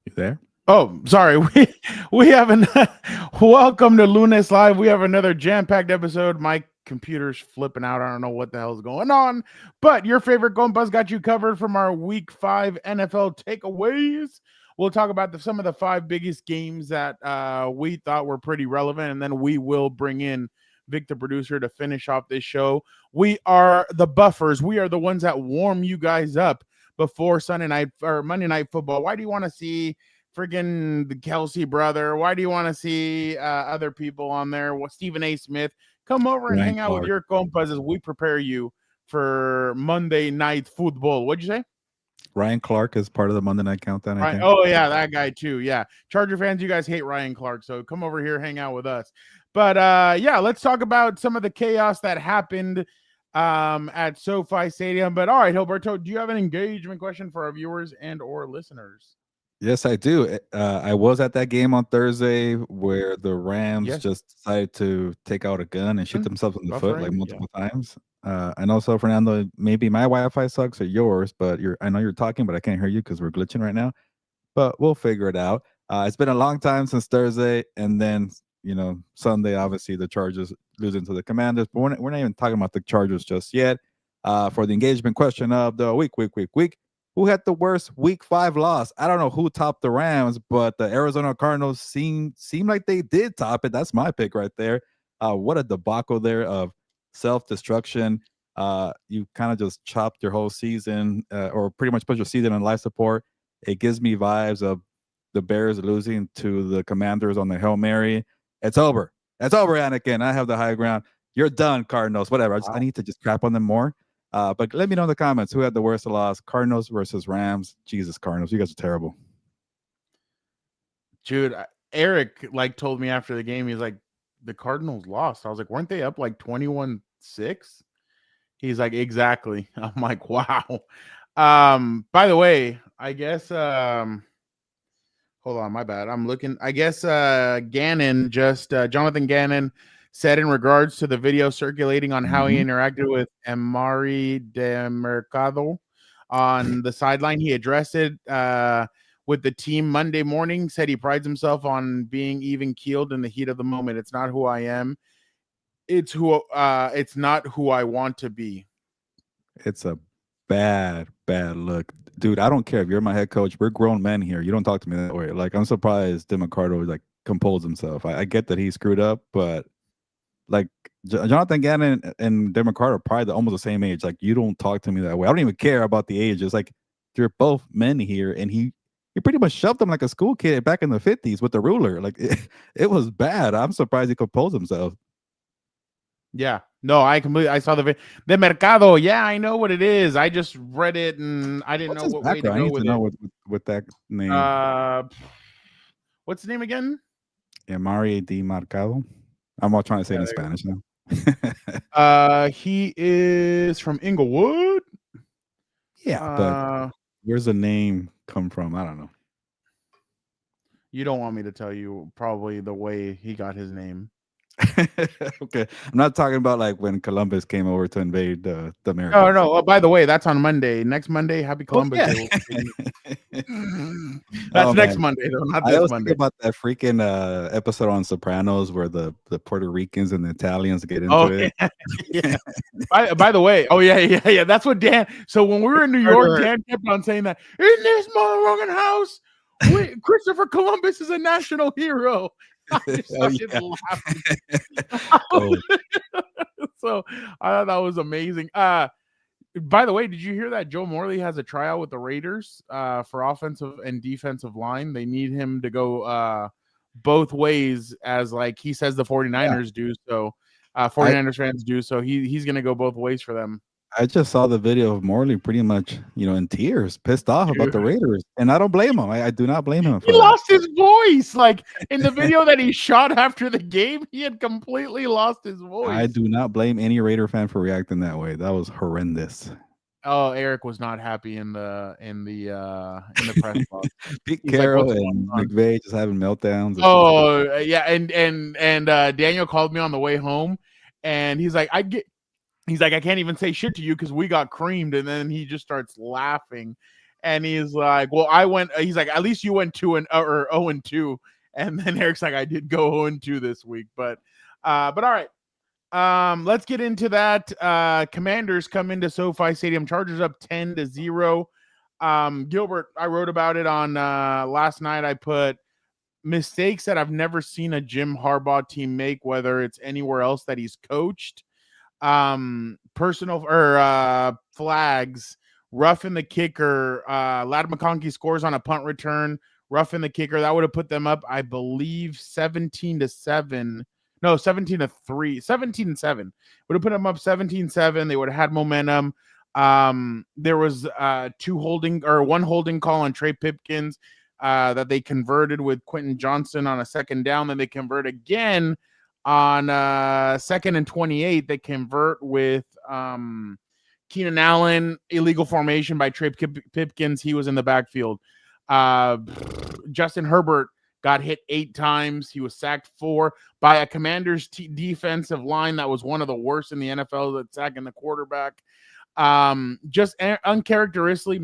You there? Oh, sorry. We have an welcome to Lunes Live. We have another jam-packed episode. My computer's flipping out. I don't know what the hell's going on, but your favorite Compas got you covered from our Week 5 NFL takeaways. We'll talk about some of the 5 biggest games that we thought were pretty relevant, and then we will bring in Vic, the producer, to finish off this show. We are the buffers. We are the ones that warm you guys up before Sunday night or Monday Night Football. Why do you want to see friggin' the Kelsey brother? Why do you want to see other people on there? Well, Stephen A. Smith, come over and Ryan hang out with Clark. your compas as we prepare you for Monday Night Football. What'd you say? Ryan Clark is part of the Monday Night Countdown, I Right. think. Oh, yeah, that guy too. Yeah. Charger fans, you guys hate Ryan Clark, so come over here, hang out with us. But yeah, let's talk about some of the chaos that happened at SoFi Stadium. But all right, Hilberto, do you have an engagement question for our viewers and or listeners? Yes, I do. I was at that game on Thursday where the Rams Yes. just decided to take out a gun and shoot themselves in the foot like Buffering, multiple times. And also, Fernando, maybe my Wi-Fi sucks or yours, but I know you're talking, but I can't hear you because we're glitching right now. But we'll figure it out. It's been a long time since Thursday, and then Sunday, obviously the Chargers losing to the Commanders. But we're not even talking about the Chargers just yet. For the engagement question of the week. Who had the worst Week 5 loss? I don't know who topped the Rams, but the Arizona Cardinals seem like they did top it. That's my pick right there. What a debacle there of self-destruction. You kind of just chopped your whole season, or pretty much put your season on life support. It gives me vibes of the Bears losing to the Commanders on the Hail Mary. It's over. It's over, Anakin. I have the high ground. You're done, Cardinals. Whatever. I need to just crap on them more. But let me know in the comments who had the worst loss: Cardinals versus Rams. Jesus, Cardinals, you guys are terrible. Dude, Eric told me after the game, he's like, the Cardinals lost. I was like, weren't they up like 21-6? He's like, exactly. I'm like, wow. By the way, I guess hold on, my bad. I'm looking. I guess Gannon Jonathan Gannon said in regards to the video circulating on how he interacted with Amari DeMercado on the sideline, he addressed it with the team Monday morning, said he prides himself on being even keeled in the heat of the moment. It's not who I am. It's not who I want to be. It's a bad look. Dude, I don't care if you're my head coach. We're grown men here. You don't talk to me that way. Like, I'm surprised DeMarcado composed himself. I get that he screwed up, but Jonathan Gannon and DeMarcado are probably almost the same age. Like, you don't talk to me that way. I don't even care about the age. It's like you're both men here, and he pretty much shoved him like a school kid back in the 50s with the ruler. Like, it was bad. I'm surprised he composed himself. Yeah, no, I saw the Mercado. Yeah, I know what it is. I just read it and I didn't know what way to go with it. With that name. What's the name again? Amari DeMarcado. I'm all trying to say it in Spanish now. He is from Inglewood. Yeah, but where's the name come from? I don't know. You don't want me to tell you probably the way he got his name. Okay, I'm not talking about like when Columbus came over to invade the Americas. Oh no! Oh, by the way, that's on Monday. Next Monday, Happy Columbus Day. That's next Monday, though, not this Monday. Think about that freaking episode on Sopranos where the Puerto Ricans and the Italians get into it. Yeah. By the way, yeah. That's what Dan. So when we were in New York, Dan kept on saying that in this motherfucking house, Christopher Columbus is a national hero. I just started laughing. So I thought that was amazing. By the way, did you hear that Joe Morley has a tryout with the Raiders for offensive and defensive line? They need him to go both ways, as like he says the 49ers do. So 49ers fans do. So he's going to go both ways for them. I just saw the video of Morley pretty much, in tears, pissed off about the Raiders. And I don't blame him. I do not blame him. He lost his voice. Like in the video that he shot after the game, he had completely lost his voice. I do not blame any Raider fan for reacting that way. That was horrendous. Oh, Eric was not happy in the press box. Pete Carroll and McVay just having meltdowns. Oh, yeah, and Daniel called me on the way home, and he's like, I can't even say shit to you because we got creamed, and then he just starts laughing, And he's like, well, I went. He's like, at least you went 0-2, and then Eric's like, I did go 0-2 this week, but all right. Let's get into that. Commanders come into SoFi Stadium. Chargers up 10-0. Gilbert, I wrote about it on last night. I put mistakes that I've never seen a Jim Harbaugh team make, whether it's anywhere else that he's coached. Personal or flags, roughing the kicker. Ladd McConkey scores on a punt return, roughing the kicker. That would have put them up, I believe, 17-7. No, 17-3, 17-7. Would have put them up 17-7. They would have had momentum. There was one holding call on Trey Pipkins that they converted with Quentin Johnson on a second down. Then they convert again on 2nd and 28. They convert with Keenan Allen, illegal formation by Trey Pipkins. He was in the backfield. Justin Herbert got hit 8 times. He was sacked 4 by a Commanders defensive line that was one of the worst in the NFL at sacking the quarterback. Just uncharacteristic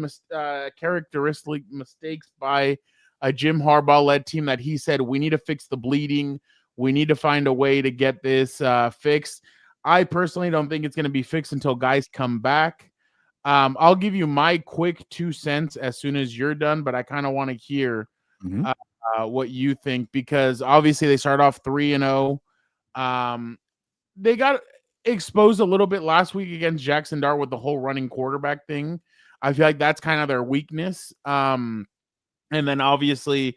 mistakes by a Jim Harbaugh-led team that he said, we need to fix the bleeding. We need to find a way to get this fixed. I personally don't think it's going to be fixed until guys come back. I'll give you my quick 2 cents as soon as you're done, but I kind of want to hear what you think, because obviously they start off 3-0. They got exposed a little bit last week against Jackson Dart with the whole running quarterback thing. I feel like that's kind of their weakness. And then obviously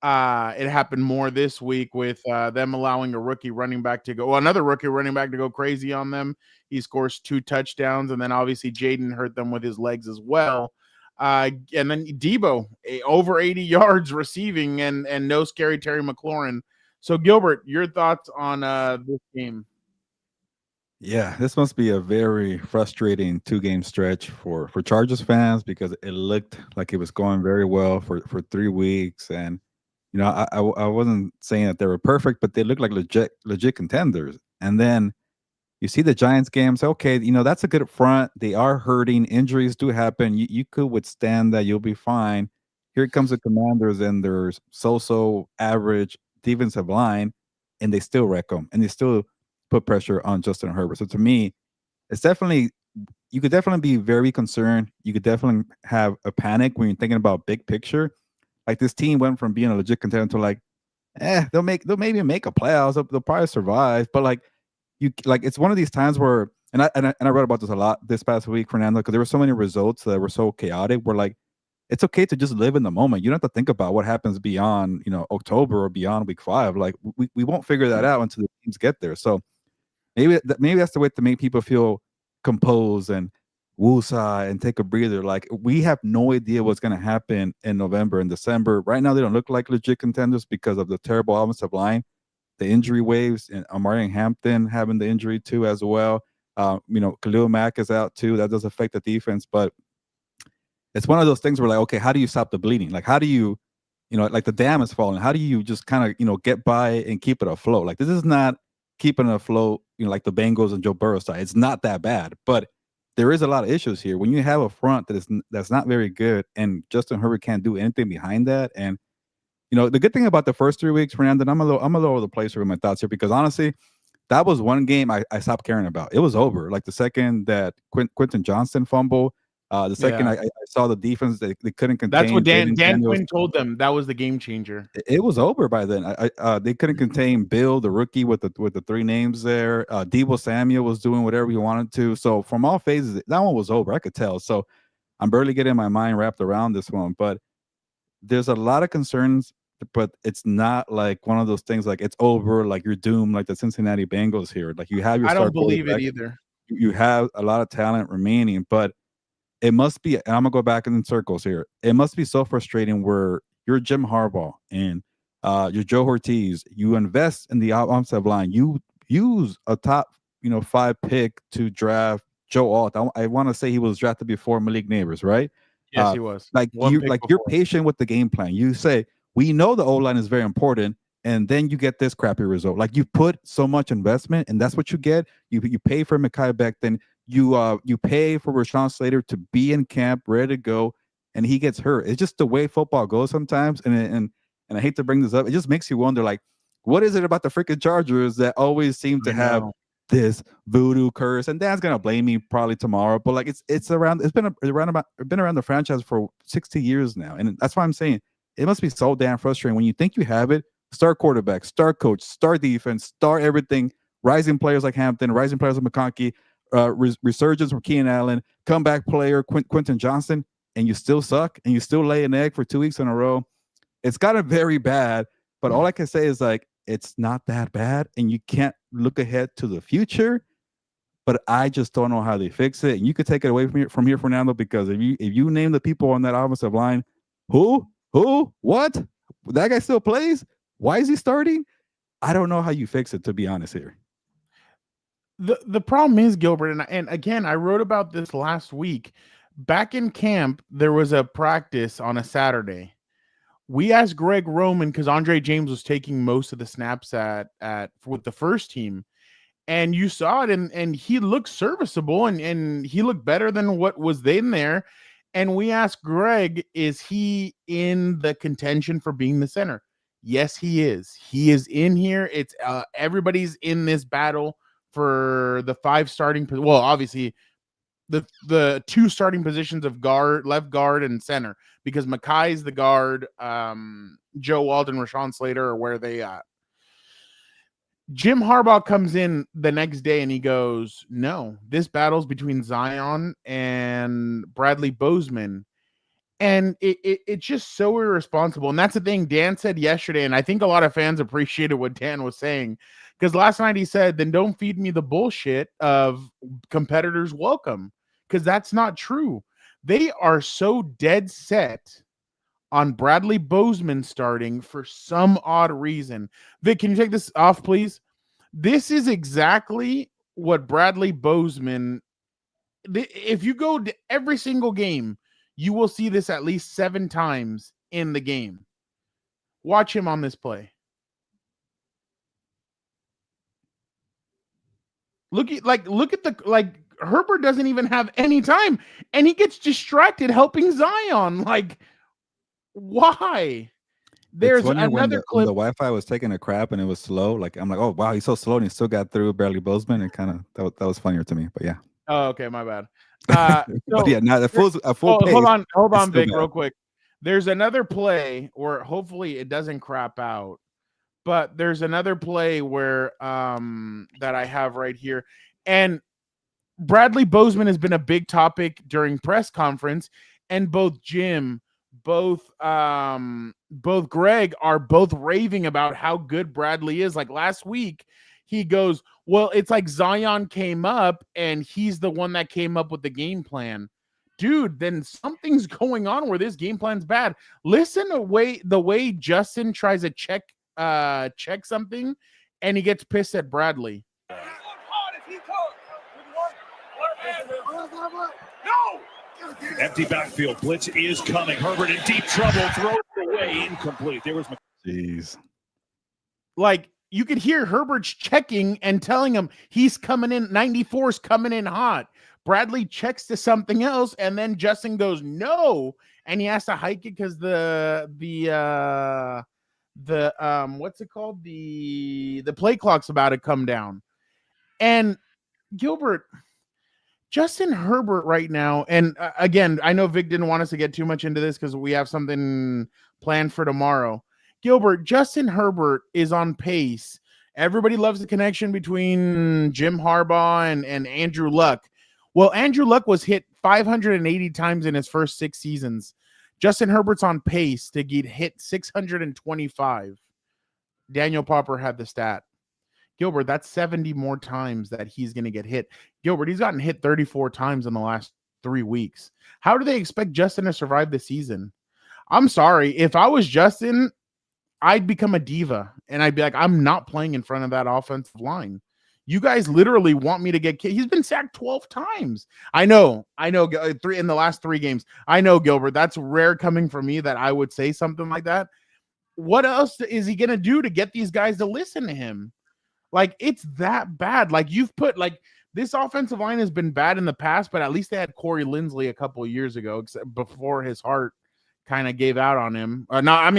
it happened more this week with them allowing another rookie running back to go crazy on them. He scores 2 touchdowns, and then obviously Jaden hurt them with his legs as well. And then Debo, over 80 yards receiving, and no scary Terry McLaurin. So Gilbert, your thoughts on this game? Yeah, this must be a very frustrating 2-game stretch for Chargers fans, because it looked like it was going very well for 3 weeks. And I wasn't saying that they were perfect, but they looked like legit contenders. And then you see the Giants game, say, okay, that's a good front. They are hurting. Injuries do happen. You could withstand that. You'll be fine. Here comes the Commanders and their so average defensive line, and they still wreck them, and they still put pressure on Justin Herbert. So to me, you could definitely be very concerned. You could definitely have a panic when you're thinking about big picture. Like, this team went from being a legit contender to like, they'll maybe make a playoffs. They'll probably survive. But it's one of these times where, and I read about this a lot this past week, Fernando, because there were so many results that were so chaotic. Where like, it's okay to just live in the moment. You don't have to think about what happens beyond October or beyond week 5. Like, we won't figure that out until the teams get there. So maybe that's the way to make people feel composed and woosah and take a breather. Like, we have no idea what's going to happen in November and December. Right now, they don't look like legit contenders because of the terrible offensive line, the injury waves, and Amari Hampton having the injury too as well. Khalil Mack is out too. That does affect the defense, but it's one of those things where, like, okay, how do you stop the bleeding? Like, how do you, like, the dam is falling. How do you just kind of, get by and keep it afloat? Like, this is not keeping it afloat, like the Bengals and Joe Burrow side. It's not that bad, but there is a lot of issues here. When you have a front that's not very good, and Justin Herbert can't do anything behind that. And the good thing about the first 3 weeks, Fernando, I'm a little over the place with my thoughts here, because honestly, that was one game I stopped caring about. It was over. Like, the second that Quentin Johnson fumble, the second I saw the defense, they couldn't contain. That's what Dan Quinn told them. That was the game changer. It was over by then. They couldn't contain Bill, the rookie, with the 3 names there. Deebo Samuel was doing whatever he wanted to. So from all phases, that one was over. I could tell. So I'm barely getting my mind wrapped around this one. But there's a lot of concerns, but it's not like one of those things like it's over, like you're doomed, like the Cincinnati Bengals here. Like, you have your. I don't believe it either. You have a lot of talent remaining, but it must be, and I'm gonna go back in circles here. It must be so frustrating where you're Jim Harbaugh and you're Joe Ortiz. You invest in the offensive line. You use a top 5 pick to draft Joe Alt. I want to say he was drafted before Malik Neighbors, right? Yes, he was. You're patient with the game plan. You say, we know the O-line is very important, and then you get this crappy result. Like, you put so much investment, and that's what you get. You pay for Mekhi Becton. You pay for Rashawn Slater to be in camp, ready to go, and he gets hurt. It's just the way football goes sometimes. And I hate to bring this up. It just makes you wonder, like, what is it about the freaking Chargers that always seem to have this voodoo curse? And Dan's gonna blame me probably tomorrow, but like it's been around the franchise for 60 years now, and that's why I'm saying it must be so damn frustrating when you think you have it. Star quarterback, star coach, star defense, star everything. Rising players like Hampton, rising players like McConkey, resurgence from Keenan Allen, comeback player Quentin Johnson, and you still suck, and you still lay an egg for 2 weeks in a row. It's gotten very bad, but all I can say is like it's not that bad, and you can't look ahead to the future. But I just don't know how they fix it. And you could take it away from here, Fernando, because if you name the people on that offensive line, who, what, that guy still plays. Why is he starting? I don't know how you fix it, to be honest here. The problem is, Gilbert, and again, I wrote about this last week. Back in camp, there was a practice on a Saturday. We asked Greg Roman, because Andre James was taking most of the snaps with the first team, and you saw it, and he looked serviceable, and he looked better than what was in there. And we asked Greg, is he in the contention for being the center? Yes, he is. He is in here. It's everybody's in this battle for the 5 starting. Well, obviously, the 2 starting positions of left guard, and center, because Makai's the guard. Joe Walton, Rashawn Slater are where they at. Jim Harbaugh comes in the next day and he goes, no, this battle's between Zion and Bradley Bozeman. And it's just so irresponsible. And that's the thing Dan said yesterday, and I think a lot of fans appreciated what Dan was saying, because last night he said, then don't feed me the bullshit of competitors welcome, because that's not true. They are so dead set on Bradley Bozeman starting for some odd reason. Vic, can you take this off, please? This is exactly what Bradley Bozeman, if you go to every single game, you will see this at least 7 times in the game. Watch him on this play. Look at Herbert doesn't even have any time, and he gets distracted helping Zion. Like, why? There's another clip. The Wi-Fi was taking a crap and it was slow. Like, I'm like, oh wow, he's so slow, and he still got through Bradley Bozeman. And kind of that was funnier to me. But yeah. Oh, okay, my bad. But yeah, now a full pace. Hold on, Vic, real quick. There's another play where hopefully it doesn't crap out, but there's another play where that I have right here, and Bradley Bozeman has been a big topic during press conference, and both Greg are both raving about how good Bradley is. Like last week, he goes, well, it's like Zion came up and he's the one that came up with the game plan. Dude, then something's going on where this game plan's bad. Listen to the way Justin tries to check something, and he gets pissed at Bradley. Empty backfield. Blitz is coming. Herbert in deep trouble. Throws it away. Incomplete. There was. Jeez. Like, you could hear Herbert's checking and telling him he's coming in. 94's coming in hot. Bradley checks to something else, and then Justin goes, no. And he has to hike it because the what's it called? The play clock's about to come down. And Gilbert, Justin Herbert right now, and again, I know Vic didn't want us to get too much into this because we have something planned for tomorrow. Gilbert, Justin Herbert is on pace. Everybody loves the connection between Jim Harbaugh and Andrew Luck. Well, Andrew Luck was hit 580 times in his first 6 seasons. Justin Herbert's on pace to get hit 625. Daniel Popper had the stat. Gilbert, that's 70 more times that he's going to get hit. Gilbert, he's gotten hit 34 times in the last 3 weeks. How do they expect Justin to survive the season? I'm sorry. If I was Justin, I'd become a diva, and I'd be like, I'm not playing in front of that offensive line. You guys literally want me to get kicked. He's been sacked 12 times. I know, 3 in the last 3 games. I know, Gilbert, that's rare coming from me that I would say something like that. What else is he going to do to get these guys to listen to him? Like, it's that bad. Like, you've put, like, this offensive line has been bad in the past, but at least they had Corey Linsley a couple of years ago, except before his heart kind of gave out on him.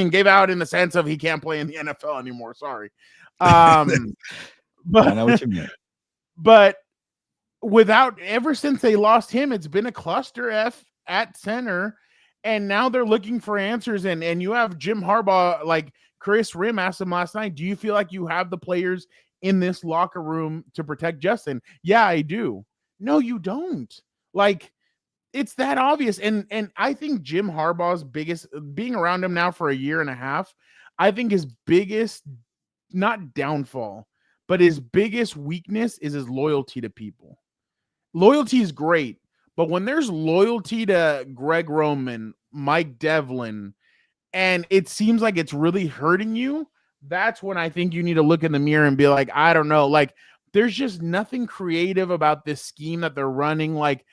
Gave out in the sense of he can't play in the NFL anymore. Sorry. But I know what you mean. But ever since they lost him, it's been a cluster F at center. And now they're looking for answers. And you have Jim Harbaugh, like Chris Rim asked him last night, do you feel like you have the players in this locker room to protect Justin? Yeah, I do. No, you don't. Like, it's that obvious. And I think Jim Harbaugh's biggest, being around him now for a year and a half, I think his biggest, not downfall, but his biggest weakness is his loyalty to people. Loyalty is great, but when there's loyalty to Greg Roman, Mike Devlin, and it seems like it's really hurting you, that's when I think you need to look in the mirror and be like, I don't know. Like, there's just nothing creative about this scheme that they're running. Like,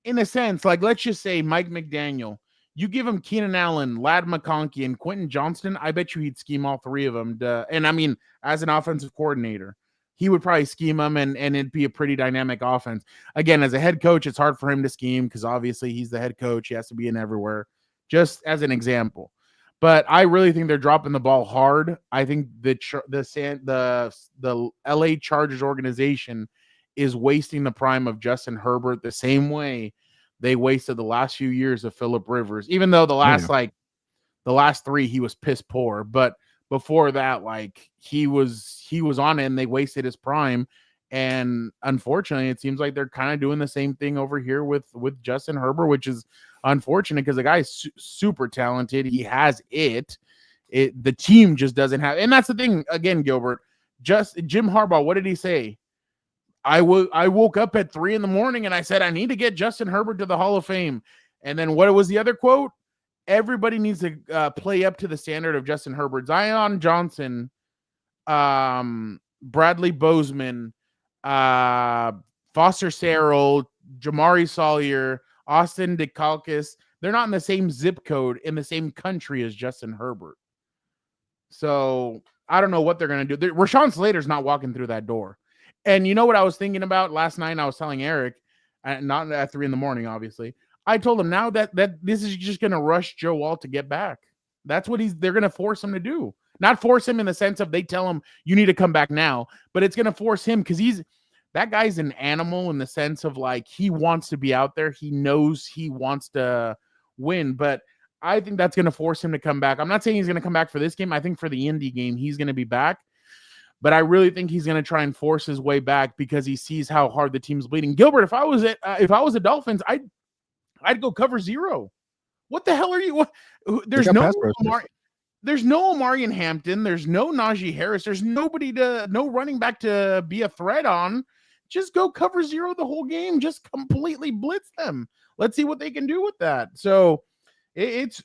in a sense, like, let's just say Mike McDaniel, you give him Keenan Allen, Ladd McConkey, and Quentin Johnston, I bet you he'd scheme all three of them. And I mean, as an offensive coordinator, he would probably scheme them, and it'd be a pretty dynamic offense. Again, as a head coach, it's hard for him to scheme because obviously he's the head coach. He has to be in everywhere, just as an example. But I really think they're dropping the ball hard. I think the LA Chargers organization is wasting the prime of Justin Herbert the same way they wasted the last few years of Phillip Rivers, even though the last three he was piss poor. But before that, like, he was on it and they wasted his prime. And unfortunately, it seems like they're kind of doing the same thing over here with Justin Herbert, which is unfortunate because the guy's super talented. He has it. The team just doesn't have. And that's the thing, again, Gilbert. Just Jim Harbaugh, what did he say? I woke up at 3 a.m. and I said, I need to get Justin Herbert to the Hall of Fame. And then what was the other quote? Everybody needs to play up to the standard of Justin Herbert. Zion Johnson, Bradley Bozeman, Foster Sarrell, Jamari Sawyer, Austin DeCalcus. They're not in the same zip code in the same country as Justin Herbert. So I don't know what they're going to do. Rashawn Slater's not walking through that door. And you know what I was thinking about last night? I was telling Eric, not at 3 a.m, obviously. I told him now that this is just going to rush Joe Alt to get back. That's what they're going to force him to do. Not force him in the sense of they tell him you need to come back now, but it's going to force him because that guy's an animal in the sense of, like, he wants to be out there. He knows he wants to win, but I think that's going to force him to come back. I'm not saying he's going to come back for this game. I think for the Indy game, he's going to be back. But I really think he's going to try and force his way back because he sees how hard the team's bleeding. Gilbert, if I was the Dolphins, I'd go cover 0. What the hell are you? What? There's no Omarion Hampton. There's no Najee Harris. There's no running back to be a threat on. Just go cover 0 the whole game. Just completely blitz them. Let's see what they can do with that. So it's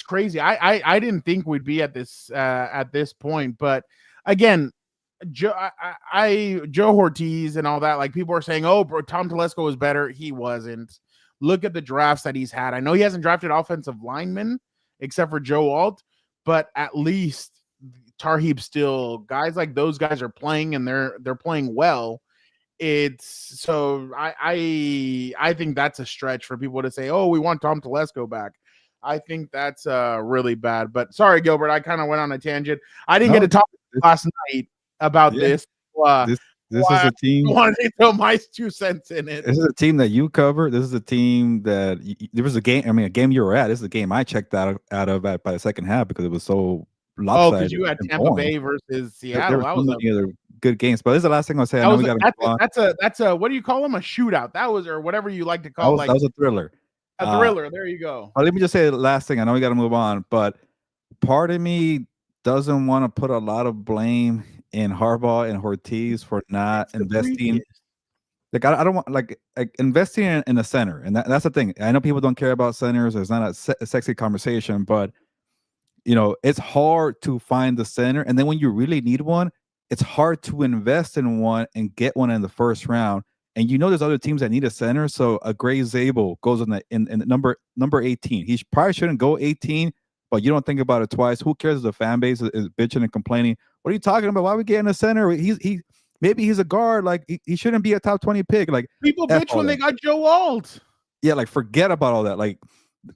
crazy. I didn't think we'd be at this point, but again, Joe Ortiz and all that, like, people are saying, oh, bro, Tom Telesco was better. He wasn't. Look at the drafts that he's had. I know he hasn't drafted offensive linemen except for Joe Alt, but at least Tarheeb still, guys like those guys are playing and they're playing well. So I think that's a stretch for people to say, oh, we want Tom Telesco back. I think that's really bad. But sorry, Gilbert, I kind of went on a tangent. I didn't get to talk last night about this. This is a team. I wanted to throw my 2 cents in it. This is a team that you cover. This is a team that there was a game. I mean, a game you were at. This is a game I checked out of by the second half because it was so lopsided. Oh, because you had Tampa Bay versus Seattle. There were so many other good games. But this is the last thing I'll say. I know that's a what do you call them? A shootout. That was, or whatever you like to call. That was a thriller. A thriller. There you go. Let me just say the last thing. I know we got to move on, but part of me doesn't want to put a lot of blame in Harbaugh and Ortiz for not investing. Like, I don't want like investing in a center, and that's the thing. I know people don't care about centers. It's not a sexy conversation, but it's hard to find the center, and then when you really need one, it's hard to invest in one and get one in the first round. And there's other teams that need a center. So a Gray Zabel goes in number 18. He probably shouldn't go 18, but you don't think about it twice. Who cares if the fan base is bitching and complaining? What are you talking about? Why are we getting a center? He maybe he's a guard. Like he shouldn't be a top 20 pick. Like People F bitch all when they that. got Joe Alt. Yeah, like forget about all that. Like,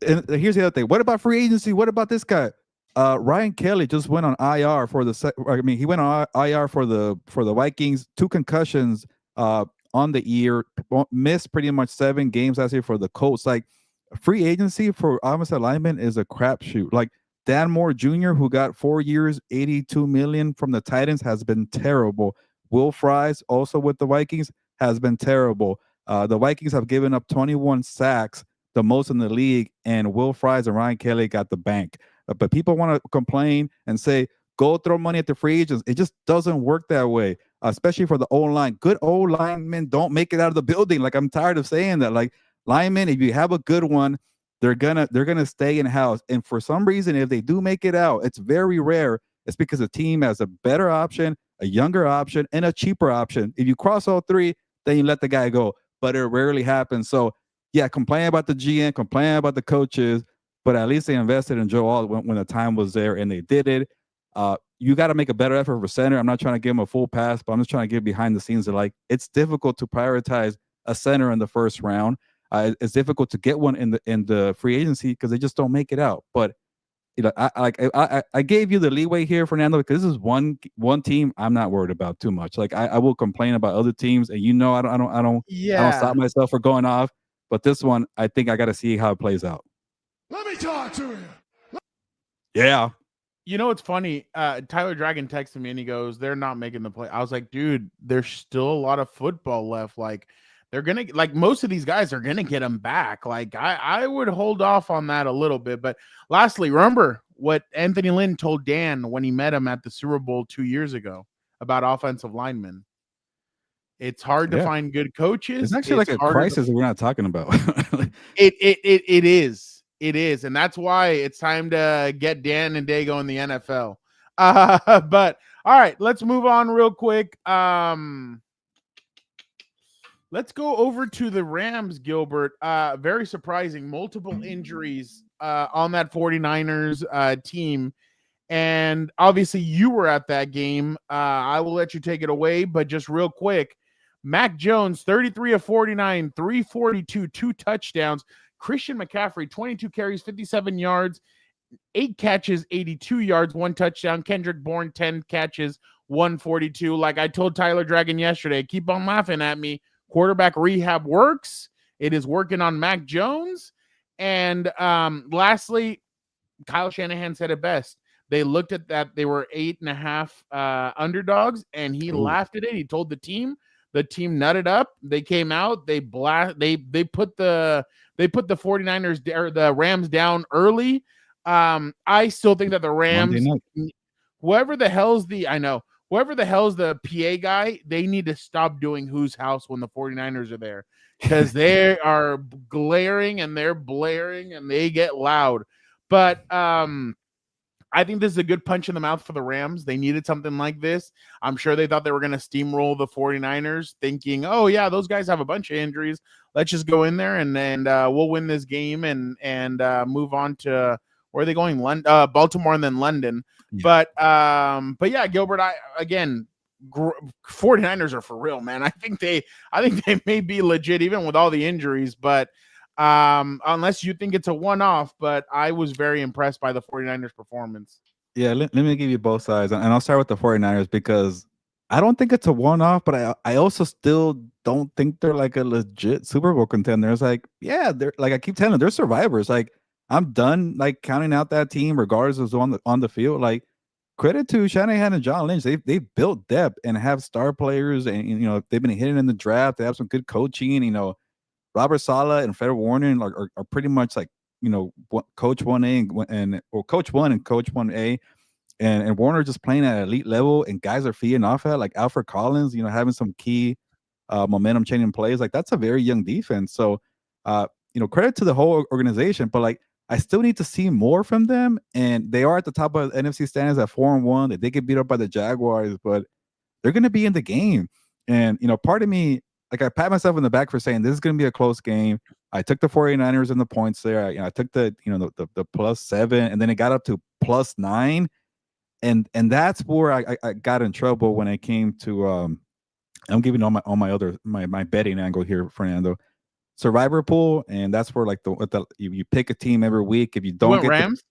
and here's the other thing. What about free agency? What about this guy? Ryan Kelly just went on IR for he went on IR for the Vikings. 2 concussions on the year. Missed pretty much 7 games last year for the Colts. Like free agency for offensive lineman is a crapshoot. Like Dan Moore Jr., who got 4 years, 82 million from the Titans, has been terrible. Will Fries, also with the Vikings, has been terrible. The Vikings have given up 21 sacks, the most in the league, and Will Fries and Ryan Kelly got the bank. But people want to complain and say, go throw money at the free agents. It just doesn't work that way, especially for the O-line. Good old linemen don't make it out of the building. Like, I'm tired of saying that. Like, linemen, if you have a good one, they're gonna stay in house. And for some reason, if they do make it out, it's very rare. It's because the team has a better option, a younger option, and a cheaper option. If you cross all 3, then you let the guy go. But it rarely happens. So yeah, complain about the GM, complain about the coaches, but at least they invested in Joe Alt when the time was there, and they did it. You got to make a better effort for center. I'm not trying to give him a full pass, but I'm just trying to give behind the scenes that, like, it's difficult to prioritize a center in the first round. It's difficult to get one in the free agency because they just don't make it out. But I gave you the leeway here, Fernando, because this is one team I'm not worried about too much. Like I will complain about other teams, and I don't stop myself from going off. But this one, I think I got to see how it plays out. Let me talk to you. Yeah. You know what's funny? Tyler Dragon texted me and he goes, "They're not making the play." I was like, "Dude, there's still a lot of football left. Like, they're gonna most of these guys are gonna get them back. Like, I would hold off on that a little bit." But lastly, remember what Anthony Lynn told Dan when he met him at the Super Bowl 2 years ago about offensive linemen. It's hard to find good coaches. It's actually like a crisis that we're not talking about. It is. It is. And that's why it's time to get Dan and Dago in the NFL. But all right, let's move on real quick. Let's go over to the Rams, Gilbert. Very surprising. Multiple injuries on that 49ers team. And obviously you were at that game. I will let you take it away, but just real quick, Mac Jones, 33 of 49, 342, 2 touchdowns. Christian McCaffrey, 22 carries, 57 yards, 8 catches, 82 yards, 1 touchdown. Kendrick Bourne, 10 catches, 142. Like I told Tyler Dragon yesterday, keep on laughing at me. Quarterback rehab works. It is working on Mac Jones. And lastly, Kyle Shanahan said it best. They looked at that. They were 8.5 underdogs, and he laughed at it. He told the team nutted up. They came out. They put the 49ers or the Rams down early. I still think that the Rams, whoever the hell's the PA guy, they need to stop doing whose house when the 49ers are there, because they are glaring and they're blaring and they get loud. But I think this is a good punch in the mouth for the Rams. They needed something like this. I'm sure they thought they were going to steamroll the 49ers, thinking, oh, yeah, those guys have a bunch of injuries. Let's just go in there and we'll win this game and move on to where are they going? Baltimore and then London. Yeah. But yeah, Gilbert, 49ers are for real, man. I think they may be legit even with all the injuries, but unless you think it's a one-off, but I was very impressed by the 49ers performance. Yeah, let me give you both sides, and I'll start with the 49ers because I don't think it's a one-off, but I also still don't think they're like a legit Super Bowl contender. It's like, yeah, they're like, I keep telling them, they're survivors. Like, I'm done like counting out that team regardless of who's on the field. Like, credit to Shanahan and John Lynch. They've built depth and have star players, and they've been hitting in the draft. They have some good coaching, Robert Saleh and Fred Warner are pretty much like, coach 1A and coach 1 and coach 1A, and Warner just playing at elite level, and guys are feeding off at like Alfred Collins, having some key momentum changing plays. Like, that's a very young defense. So, credit to the whole organization, but like, I still need to see more from them. And they are at the top of NFC standings at 4-1. They get beat up by the Jaguars, but they're going to be in the game. And, part of me, like, I pat myself in the back for saying this is going to be a close game. I took the 49ers in the points there. I took the +7, and then it got up to +9. And that's where I got in trouble when it came to I'm giving all my betting angle here, Fernando. Survivor pool, and that's where like you pick a team every week. If you You don't went get Rams?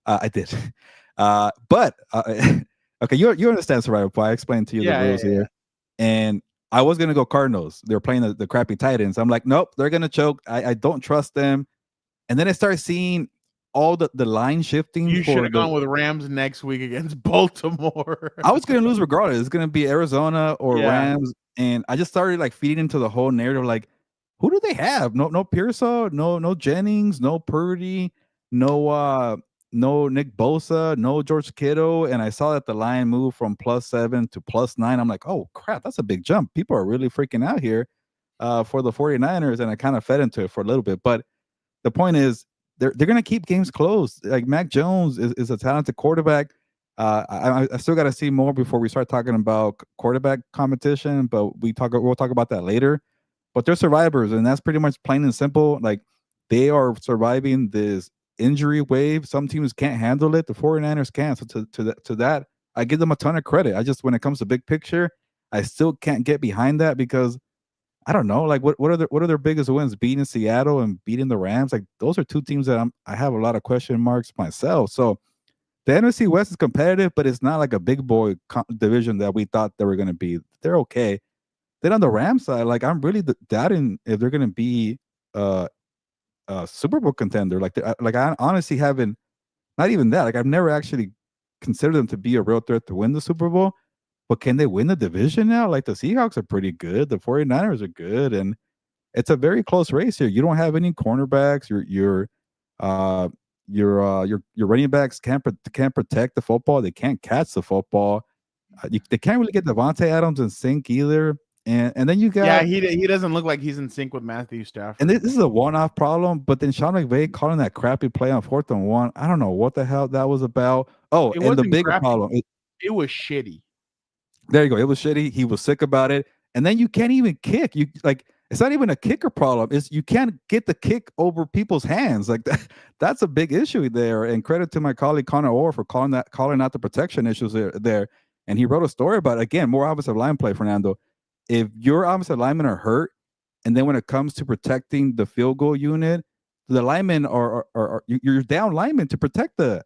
I did, but okay, you understand Survivor pool. I explained to you the rules Yeah. here, and I was gonna go Cardinals. They're playing the crappy Titans. I'm like, nope, they're gonna choke. I don't trust them. And then I started seeing all the line shifting You should for have the. gone with Rams next week against Baltimore. I was gonna lose regardless. It's gonna be Arizona or Yeah. Rams, and I just started like feeding into the whole narrative. Like, who do they have? No Pearsall, no Jennings, no Purdy, no Nick Bosa, no George Kittle. And I saw that the line moved from +7 to +9. I'm like, oh crap, that's a big jump. People are really freaking out here for the 49ers, and I kind of fed into it for a little bit. But the point is, they're gonna keep games close. Like Mac Jones is a talented quarterback. I still got to see more before we start talking about quarterback competition, but we'll talk about that later. But they're survivors, and that's pretty much plain and simple. Like they are surviving this injury wave. Some teams can't handle it. The 49ers can't. So to that, I give them a ton of credit. I just when it comes to big picture, I still can't get behind that because I don't know. Like what are their biggest wins? Beating Seattle and beating the Rams. Like those are two teams that I have a lot of question marks myself. So the NFC West is competitive, but it's not like a big boy division that we thought they were going to be. They're okay. Then on the Rams side, like I'm really doubting if they're going to be a Super Bowl contender. Like I honestly haven't. Not even that. Like I've never actually considered them to be a real threat to win the Super Bowl. But can they win the division now? Like the Seahawks are pretty good. The 49ers are good, and it's a very close race here. You don't have any cornerbacks. Your running backs can't protect the football. They can't catch the football. They can't really get Devontae Adams in sync either. And then you got he doesn't look like he's in sync with Matthew Stafford. and this is a one-off problem. But then Sean McVay calling that crappy play on 4th and 1. I don't know what the hell that was about. Oh, It and the wasn't bigger crappy. problem. It was shitty. There you go. It was shitty. He was sick about it. And then you can't even kick. You like it's not even a kicker problem. It's you can't get the kick over people's hands. Like that's a big issue there. And credit to my colleague Connor Orr for calling out the protection issues there. And he wrote a story about again more offensive line play, Fernando. If your offensive linemen are hurt, and then when it comes to protecting the field goal unit, the linemen are you're down linemen to protect the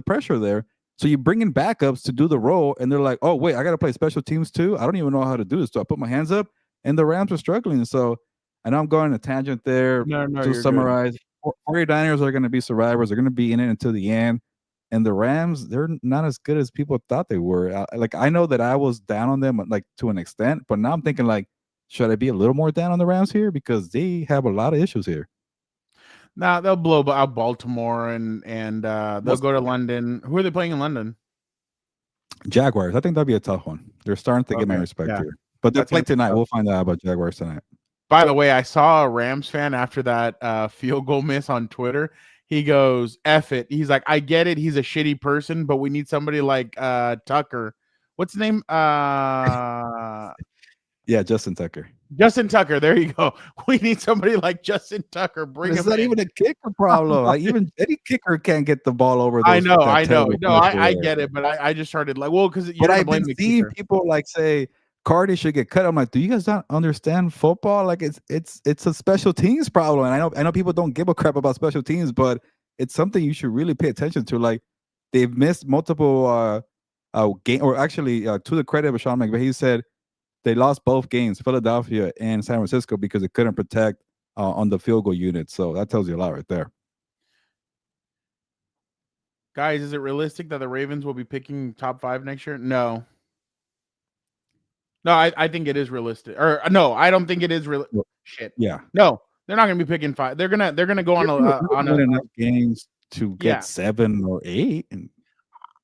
pressure there. So you bring in backups to do the role, and they're like, "Oh wait, I got to play special teams too. I don't even know how to do this." So I put my hands up, and the Rams are struggling. So I know I'm going on a tangent there. No, To you're summarize, 49ers are going to be survivors. They're going to be in it until the end. And the Rams, they're not as good as people thought they were. Like I know that I was down on them, like to an extent, but now I'm thinking like, should I be a little more down on the Rams here because they have a lot of issues here. Nah, they'll blow out Baltimore and they'll go to London. Who are they playing in London? Jaguars. I think that'd be a tough one. They're starting to get my respect here. But they'll play tonight. We'll find out about Jaguars tonight. By the way, I saw a Rams fan after that field goal miss on Twitter. He goes, F it. He's like, I get it. He's a shitty person, but we need somebody like Tucker. What's his name? Yeah, Justin Tucker. Justin Tucker. There you go. We need somebody like Justin Tucker. It's not even a kicker problem. Like even any kicker can't get the ball over. I know. No, I get it, but I just started like, well, because but I've been seeing people like say Cardi should get cut. I'm like, do you guys not understand football? Like it's a special teams problem. And I know people don't give a crap about special teams, but it's something you should really pay attention to. Like they've missed multiple game, or actually to the credit of Sean McVay, he said they lost both games, Philadelphia and San Francisco, because they couldn't protect on the field goal unit. So that tells you a lot right there. Guys, is it realistic that the Ravens will be picking top 5 next year? No. No, I think it is realistic. Or no, I don't think it is real. Shit. Yeah. No, they're not going to be picking 5. They're gonna go on enough games to get 7 or 8. And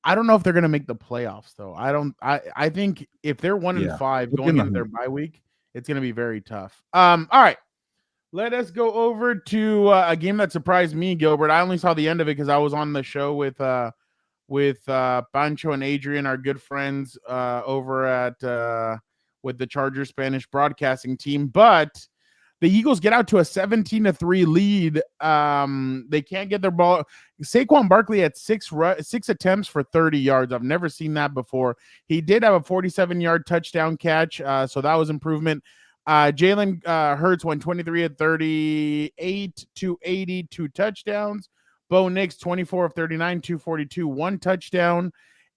I don't know if they're going to make the playoffs though. I think if they're 1-5 going into their bye week, it's going to be very tough. All right. Let us go over to a game that surprised me, Gilbert. I only saw the end of it because I was on the show with Pancho and Adrian, our good friends over at with the Chargers Spanish broadcasting team. But the Eagles get out to a 17-3 lead. They can't get their ball. Saquon Barkley had six attempts for 30 yards. I've never seen that before. He did have a 47-yard touchdown catch, so that was improvement. Jalen Hurts went 23 of 38, 280, 2 touchdowns. Bo Nix, 24 of 39, 242, 1 touchdown.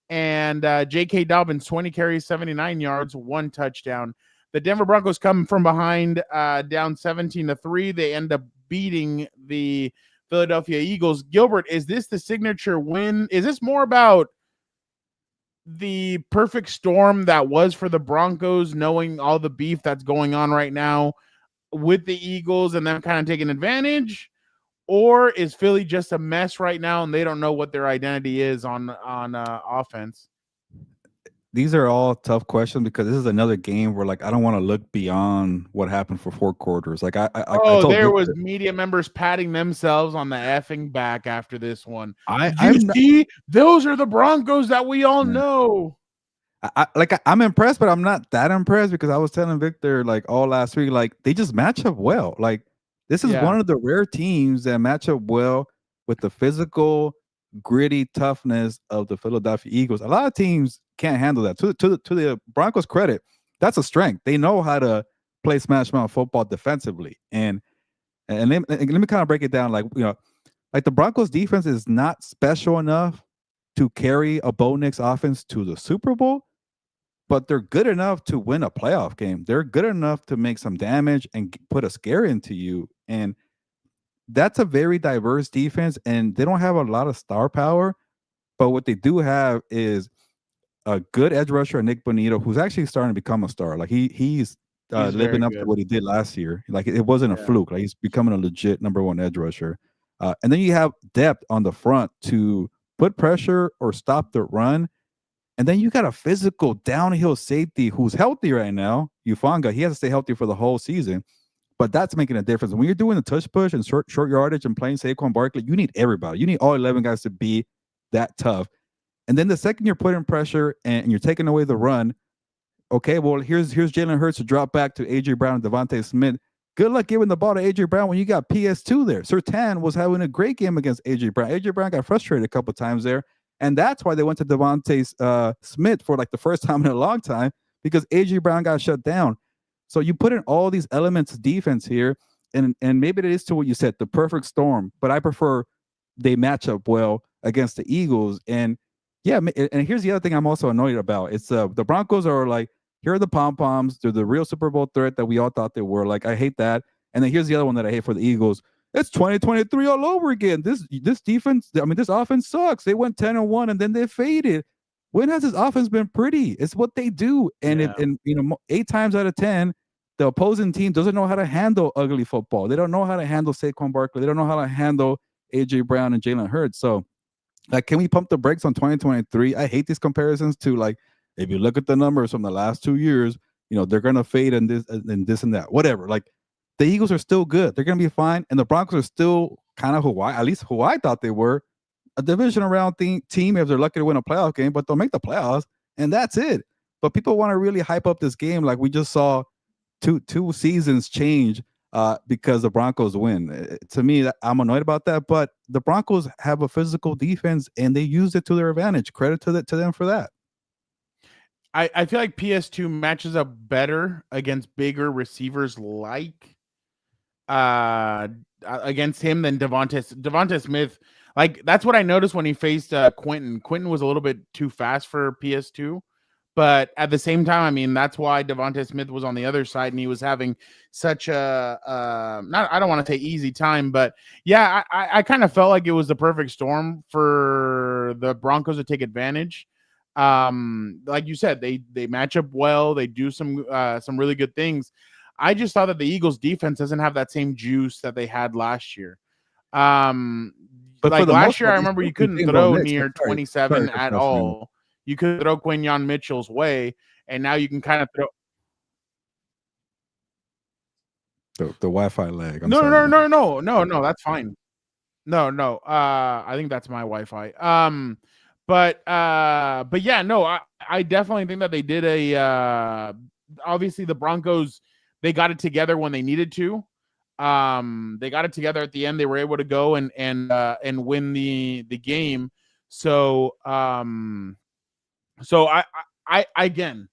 And J.K. Dobbins, 20 carries, 79 yards, 1 touchdown. The Denver Broncos come from behind, down 17-3. They end up beating the Philadelphia Eagles. Gilbert, is this the signature win? Is this more about the perfect storm that was for the Broncos, knowing all the beef that's going on right now with the Eagles and them kind of taking advantage? Or is Philly just a mess right now and they don't know what their identity is on offense? These are all tough questions because this is another game where, like, I don't want to look beyond what happened for 4 quarters. Like, I there was media members patting themselves on the effing back after this one. See, those are the Broncos that we all know. I'm impressed, but I'm not that impressed because I was telling Victor, like, all last week, like, they just match up well. Like, this is one of the rare teams that match up well with the physical, gritty toughness of the Philadelphia Eagles. A lot of teams can't handle that. To the Broncos' credit, that's a strength. They know how to play smash mouth football defensively. And let me kind of break it down. Like, like the Broncos defense is not special enough to carry a Bo Nix offense to the Super Bowl, but they're good enough to win a playoff game. They're good enough to make some damage and put a scare into you. And that's a very diverse defense, and they don't have a lot of star power, but what they do have is a good edge rusher, Nick Bonito, who's actually starting to become a star. Like he's living up to what he did last year. Like it wasn't a fluke. Like he's becoming a legit number 1 edge rusher. And then you have depth on the front to put pressure or stop the run. And then you got a physical downhill safety who's healthy right now. Ufanga, he has to stay healthy for the whole season. But that's making a difference. When you're doing the tush push and short yardage and playing Saquon Barkley, you need everybody. You need all 11 guys to be that tough. And then the second you're putting pressure and you're taking away the run, okay, well, here's Jalen Hurts to drop back to A.J. Brown and Devontae Smith. Good luck giving the ball to A.J. Brown when you got PS2 there. Surtain was having a great game against A.J. Brown. A.J. Brown got frustrated a couple times there. And that's why they went to Devontae Smith for like the first time in a long time, because A.J. Brown got shut down. So you put in all these elements of defense here, and maybe it is to what you said, the perfect storm. But I prefer they match up well against the Eagles. And yeah, and here's the other thing I'm also annoyed about. It's the Broncos are like, here are the pom-poms. They're the real Super Bowl threat that we all thought they were. Like, I hate that. And then here's the other one that I hate for the Eagles. It's 2023 all over again. This defense, this offense sucks. They went 10-1 and then they faded. When has this offense been pretty? It's what they do. And 8 times out of 10, the opposing team doesn't know how to handle ugly football. They don't know how to handle Saquon Barkley. They don't know how to handle A.J. Brown and Jalen Hurts. So, like, can we pump the brakes on 2023? I hate these comparisons to, like, if you look at the numbers from the last 2 years, they're going to fade and this and that, whatever. Like, the Eagles are still good. They're going to be fine. And the Broncos are still kind of who I thought they were, a division round team if they're lucky to win a playoff game, but they'll make the playoffs, and that's it. But people want to really hype up this game like we just saw two seasons change because the Broncos win. To me, I'm annoyed about that, but the Broncos have a physical defense, and they use it to their advantage. Credit to them for that. I feel like PS2 matches up better against bigger receivers like against him than Devontae Smith. Like, that's what I noticed when he faced Quentin. Quentin was a little bit too fast for PS2. But at the same time, I mean, that's why Devontae Smith was on the other side and he was having such a I don't want to say easy time, but yeah, I kind of felt like it was the perfect storm for the Broncos to take advantage. Like you said, they match up well, they do some really good things. I just thought that the Eagles defense doesn't have that same juice that they had last year. But like last year, I remember you couldn't throw near 27 at all. You could throw Quinyon Mitchell's way, and now you can kind of throw the Wi-Fi lag. No, that's fine. No. I think that's my Wi-Fi. But yeah, no, I definitely think that they did obviously the Broncos, they got it together when they needed to. They got it together at the end. They were able to go and win the game. So I again,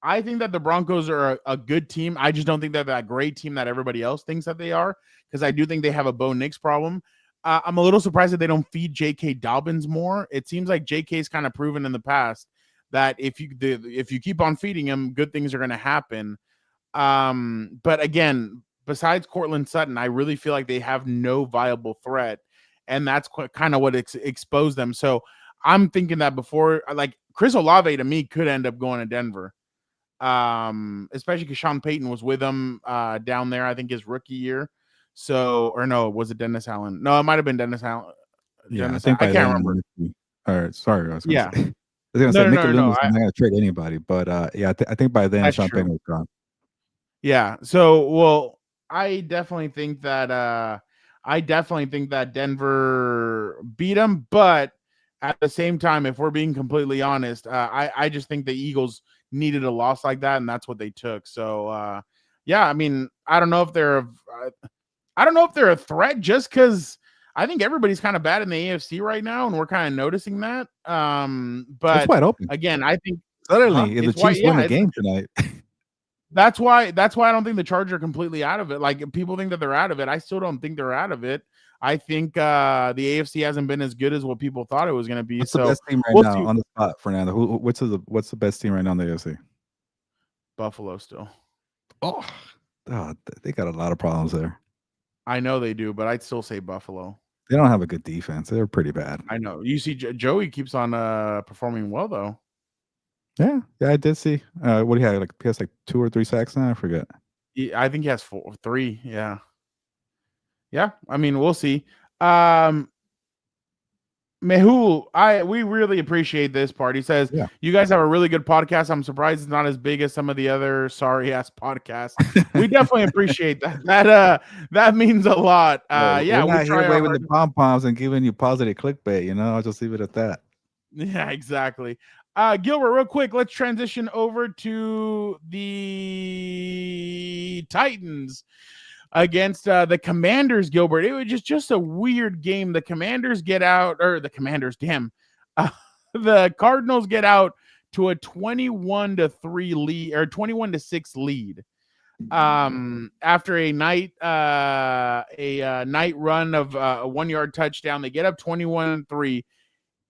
I think that the Broncos are a good team. I just don't think they're that great team that everybody else thinks that they are, because I do think they have a Bo Nix problem. I'm a little surprised that they don't feed J.K. Dobbins more. It seems like J.K.'s kind of proven in the past that if you keep on feeding him, good things are going to happen. But again, besides Cortland Sutton, I really feel like they have no viable threat, and that's kind of what exposed them. So I'm thinking that before, like Chris Olave to me could end up going to Denver, especially because Sean Payton was with him down there, I think his rookie year. So, or no, was it Dennis Allen? No, it might have been Dennis Allen. Yeah, I think I can't remember. All right, sorry, I was gonna Yeah. say, I was gonna say Mickey Lunes is I not gonna trade anybody, but yeah, I think by then Sean Payton was gone. Yeah. So, well, I definitely think that Denver beat them, but at the same time, if we're being completely honest, I just think the Eagles needed a loss like that, and that's what they took. So, yeah, I mean, I don't know if they're a threat, just because I think everybody's kind of bad in the AFC right now, and we're kind of noticing that. But it's wide open again. I think suddenly if the Chiefs win the game tonight. That's why I don't think the Chargers are completely out of it. Like, people think that they're out of it. I still don't think they're out of it. I think the AFC hasn't been as good as what people thought it was going to be. What's the best team right now on the spot, Fernando? What's the best team right now in the AFC? Buffalo still. Oh, they got a lot of problems there. I know they do, but I'd still say Buffalo. They don't have a good defense. They're pretty bad. I know. You see, Joey keeps on performing well, though. Yeah, I did see. What do you have? Like, he has like 2 or 3 sacks now. I forget. I think he has 3. Yeah. I mean, we'll see. Mehul, we really appreciate this part. He says, You guys have a really good podcast. I'm surprised it's not as big as some of the other sorry ass podcasts. We definitely appreciate that. That means a lot. We're not here waving the pom poms and giving you positive clickbait. I'll just leave it at that. Yeah, exactly. Gilbert, real quick, let's transition over to the Titans against the Commanders, Gilbert. It was just a weird game. The Commanders get out, or the Commanders, damn. The Cardinals get out to a 21-3 lead, or 21-6 lead. After a night run of a 1-yard touchdown, they get up 21-3.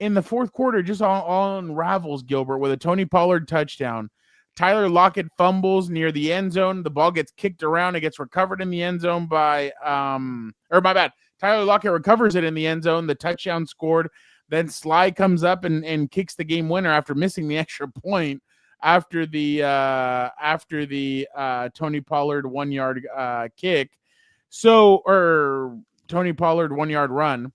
In the fourth quarter, just all unravels, Gilbert, with a Tony Pollard touchdown. Tyler Lockett fumbles near the end zone. The ball gets kicked around. It gets recovered in the end zone by Tyler Lockett recovers it in the end zone. The touchdown scored. Then Sly comes up and kicks the game winner after missing the extra point after the Tony Pollard 1-yard kick. Or Tony Pollard 1-yard run.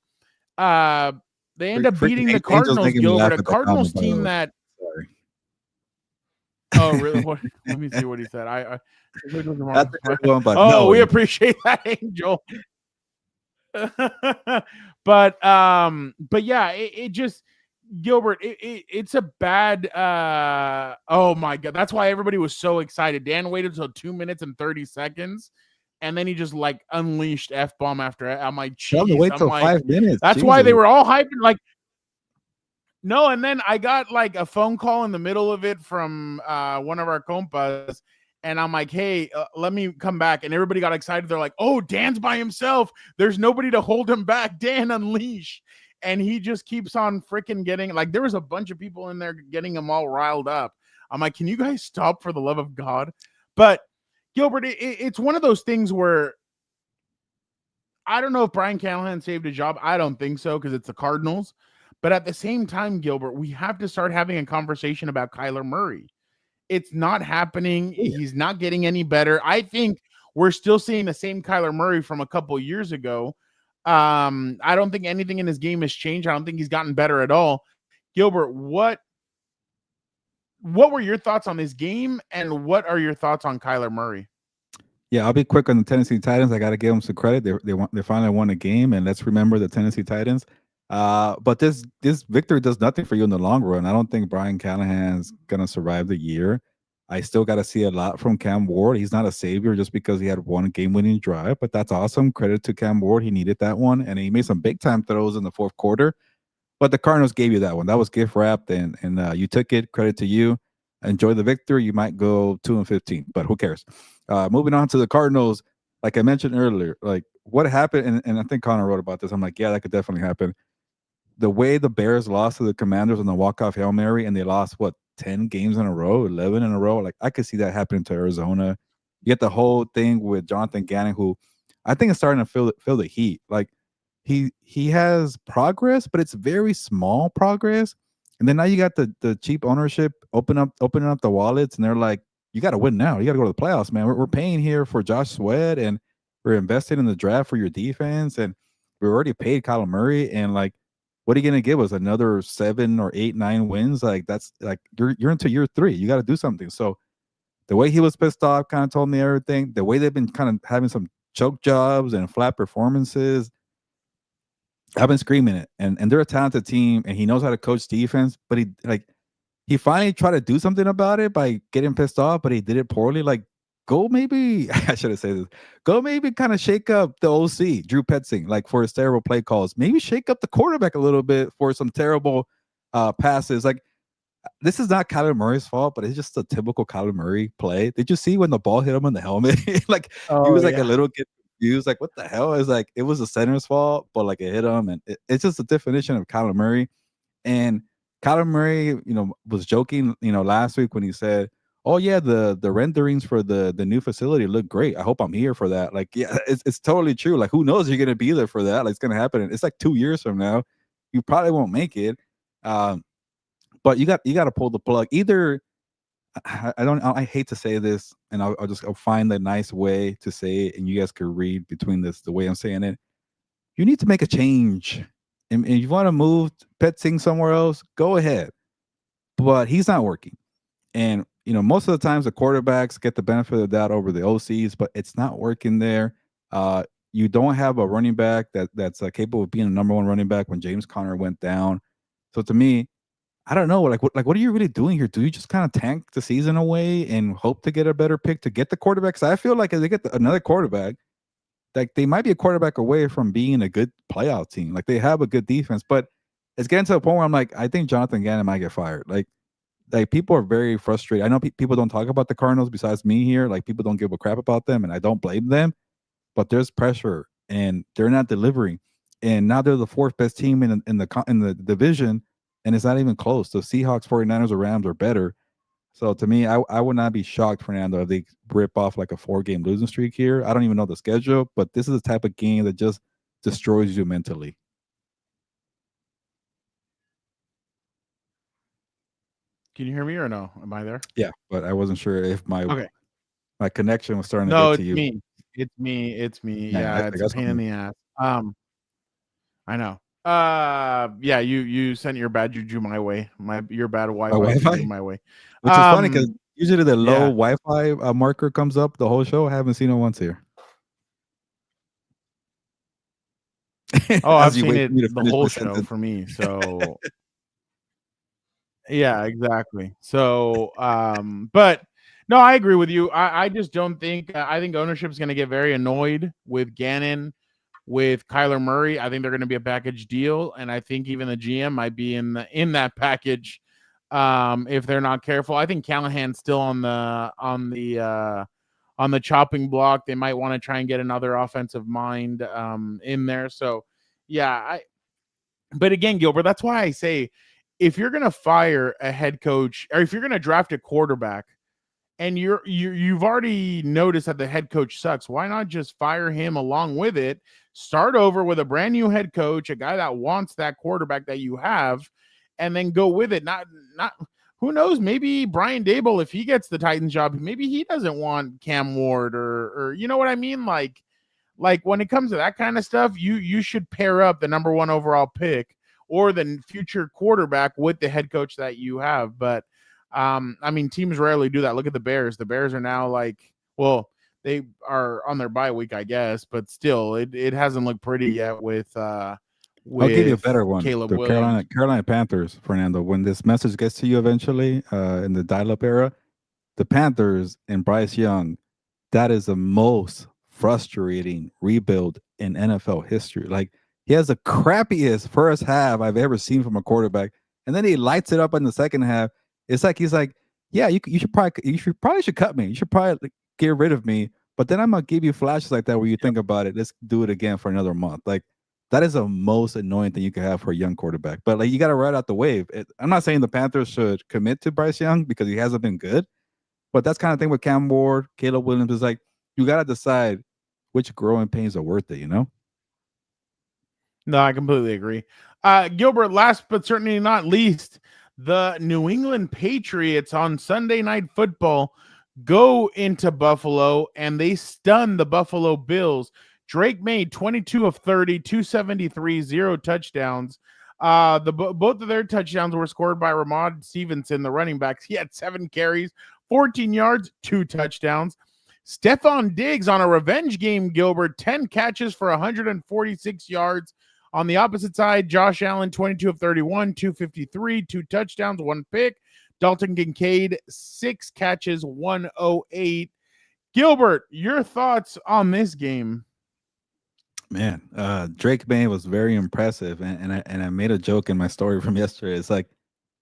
They end up beating the Cardinals, Gilbert, a Cardinals team that. Sorry. Oh, really? Let me see what he said. That's a good one, but no, we appreciate that, Angel. But yeah, it just, Gilbert, it's a bad. Oh my God, that's why everybody was so excited. Dan waited until 2 minutes and 30 seconds. And then he just like unleashed F-bomb after. I'm like, geez. Wait till 5 minutes. That's why they were all hyped. Like, no. And then I got like a phone call in the middle of it from one of our compas, and I'm like, hey, let me come back. And everybody got excited. They're like, oh, Dan's by himself. There's nobody to hold him back. Dan, unleash. And he just keeps on freaking getting, like, there was a bunch of people in there getting him all riled up. I'm like, can you guys stop, for the love of God? But Gilbert, it's one of those things where I don't know if Brian Callahan saved a job. I don't think so, because it's the Cardinals. But at the same time, Gilbert, we have to start having a conversation about Kyler Murray. It's not happening. He's not getting any better. I think we're still seeing the same Kyler Murray from a couple of years ago. I don't think anything in his game has changed. I don't think he's gotten better at all. Gilbert, what were your thoughts on this game, and what are your thoughts on Kyler Murray? Yeah, I'll be quick on the Tennessee Titans. I got to give them some credit. They finally won a game, and let's remember the Tennessee Titans. But this victory does nothing for you in the long run. I don't think Brian Callahan's gonna survive the year. I still got to see a lot from Cam Ward. He's not a savior just because he had one game-winning drive, but that's awesome. Credit to Cam Ward. He needed that one, and he made some big-time throws in the fourth quarter. But the Cardinals gave you that one. That was gift wrapped, and you took it. Credit to you. Enjoy the victory. You might go 2-15, but who cares? Moving on to the Cardinals, like I mentioned earlier, like what happened, and I think Connor wrote about this. I'm like, yeah, that could definitely happen. The way the Bears lost to the Commanders on the walk-off Hail Mary, and they lost, 10 games in a row, 11 in a row? Like, I could see that happening to Arizona. You get the whole thing with Jonathan Gannon, who I think is starting to feel the heat. Like, he has progress, but it's very small progress. And then now you got the cheap ownership opening up the wallets, and they're like, you got to win now. You got to go to the playoffs, man. We're paying here for Josh Sweat, and we're investing in the draft for your defense, and we already paid Kyler Murray, and like, what are you gonna give us? Another 7 or 8, 9 wins? Like, that's like you're into year 3. You got to do something. So the way he was pissed off kind of told me everything. The way they've been kind of having some choke jobs and flat performances, I've been screaming it. And they're a talented team, and he knows how to coach defense. But he finally tried to do something about it by getting pissed off, but he did it poorly. Like, go maybe I should have said this. Go maybe kind of shake up the OC, Drew Petzing, like for his terrible play calls. Maybe shake up the quarterback a little bit for some terrible passes. Like, this is not Kyler Murray's fault, but it's just a typical Kyler Murray play. Did you see when the ball hit him in the helmet? Like, he was like a little kid confused. Like, what the hell? It's like it was the center's fault, but like it hit him, and it's just a definition of Kyler Murray. And Kyler Murray, was joking, last week when he said, "Oh yeah, the renderings for the new facility look great. I hope I'm here for that." Like, yeah, it's totally true. Like, who knows? You're gonna be there for that. Like, it's gonna happen. It's like 2 years from now. You probably won't make it. But you got to pull the plug. Either I hate to say this, and I'll find a nice way to say it, and you guys can read between this the way I'm saying it. You need to make a change, and if you want to move Petzing somewhere else, go ahead. But he's not working, and most of the times the quarterbacks get the benefit of the doubt over the OCs, but it's not working there. You don't have a running back that's capable of being a number 1 running back when James Conner went down. So to me, I don't know. What are you really doing here? Do you just kind of tank the season away and hope to get a better pick to get the quarterback? Because I feel like if they get another quarterback, like they might be a quarterback away from being a good playoff team. Like, they have a good defense, but it's getting to a point where I'm like, I think Jonathan Gannon might get fired. Like people are very frustrated. I know people don't talk about the Cardinals besides me here. Like, people don't give a crap about them, and I don't blame them. But there's pressure, and they're not delivering. And now they're the 4th best team in the division. And it's not even close. The Seahawks, 49ers, or Rams are better. So to me, I would not be shocked, Fernando, if they rip off like a 4-game losing streak here. I don't even know the schedule, but this is the type of game that just destroys you mentally. Can you hear me or no? Am I there? Yeah, but I wasn't sure if my connection was starting to No, get to you. It's me. Yeah, it's a pain in the ass. I know. Yeah, you sent your bad juju my way. Your bad Wi-Fi juju my way. Which is funny because usually the low Wi-Fi marker comes up the whole show. I haven't seen it once here. Oh, I've seen it the whole show for me. So yeah, exactly. So but no, I agree with you. I just don't think I think ownership is going to get very annoyed with Gannon, with Kyler Murray. I think they're going to be a package deal, and I think even the GM might be in that package if they're not careful. I think Callahan's still on the chopping block. They might want to try and get another offensive mind in there. So yeah, but again, Gilbert, that's why I say if you're going to fire a head coach, or if you're going to draft a quarterback, and you've already noticed that the head coach sucks, why not just fire him along with it? Start over with a brand new head coach, a guy that wants that quarterback that you have, and then go with it. Not who knows? Maybe Brian Daboll, if he gets the Titans job, maybe he doesn't want Cam Ward or you know what I mean? Like when it comes to that kind of stuff, you should pair up the number 1 overall pick or the future quarterback with the head coach that you have. But I mean, teams rarely do that. Look at the Bears. The Bears are now they are on their bye week, I guess, but still, it hasn't looked pretty yet with I'll give you a better one. Caleb the Williams. Carolina Panthers, Fernando. When this message gets to you eventually in the dial-up era, the Panthers and Bryce Young, that is the most frustrating rebuild in NFL history. Like, he has the crappiest first half I've ever seen from a quarterback, and then he lights it up in the second half. It's like he's like, yeah, you should probably cut me. You should probably get rid of me. But then I'm gonna give you flashes like that where you think about it. Let's do it again for another month. Like, that is the most annoying thing you can have for a young quarterback. But like, you got to ride out the wave. I'm not saying the Panthers should commit to Bryce Young because he hasn't been good, but that's kind of thing with Cam Ward, Caleb Williams is like, you got to decide which growing pains are worth it, you know? No, I completely agree. Gilbert, last but certainly not least, the New England Patriots on Sunday Night Football go into Buffalo, and they stun the Buffalo Bills. Drake made 22 of 30, 273, 0 touchdowns. Both of their touchdowns were scored by Ramon Stevenson, the running backs. He had 7 carries, 14 yards, 2 touchdowns. Stephon Diggs on a revenge game, Gilbert, 10 catches for 146 yards. On the opposite side, Josh Allen, 22 of 31, 253, 2 touchdowns, 1 pick. Dalton Kincaid, 6 catches, 108. Gilbert, your thoughts on this game? Man, Drake May was very impressive, and I made a joke in my story from yesterday. It's like,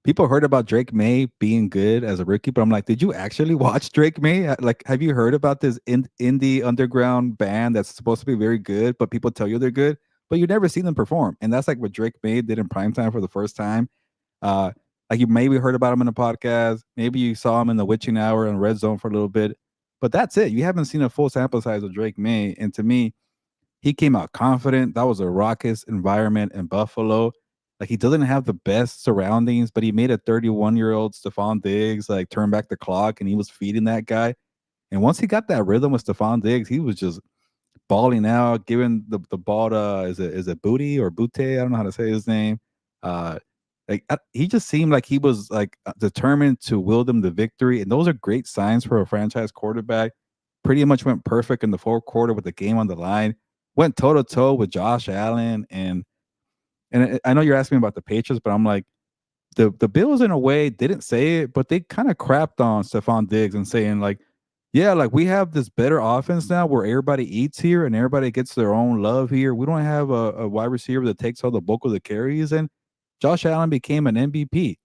people heard about Drake May being good as a rookie, but I'm like, did you actually watch Drake May? Like, have you heard about this indie underground band that's supposed to be very good, but people tell you they're good, but you've never seen them perform? And that's like what Drake May did in primetime for the first time. Like, you maybe heard about him in a podcast, maybe you saw him in the witching hour and Red Zone for a little bit, but that's it. You haven't seen a full sample size of Drake May, and to me, he came out confident. That was a raucous environment in Buffalo. Like, he doesn't have the best surroundings, but he made a 31-year-old Stephon Diggs like turn back the clock, and he was feeding that guy. And once he got that rhythm with Stephon Diggs, he was just balling out, giving the ball to is it Booty or Butte? I don't know how to say his name. He just seemed like he was like determined to will them the victory, and those are great signs for a franchise quarterback. Pretty much went perfect in the fourth quarter with the game on the line. Went toe to toe with Josh Allen, and I know you're asking me about the Patriots, but I'm like, the Bills in a way didn't say it, but they kind of crapped on Stephon Diggs and saying like, yeah, like, we have this better offense now where everybody eats here and everybody gets their own love here. We don't have a wide receiver that takes all the bulk of the carries, and Josh Allen became an MVP.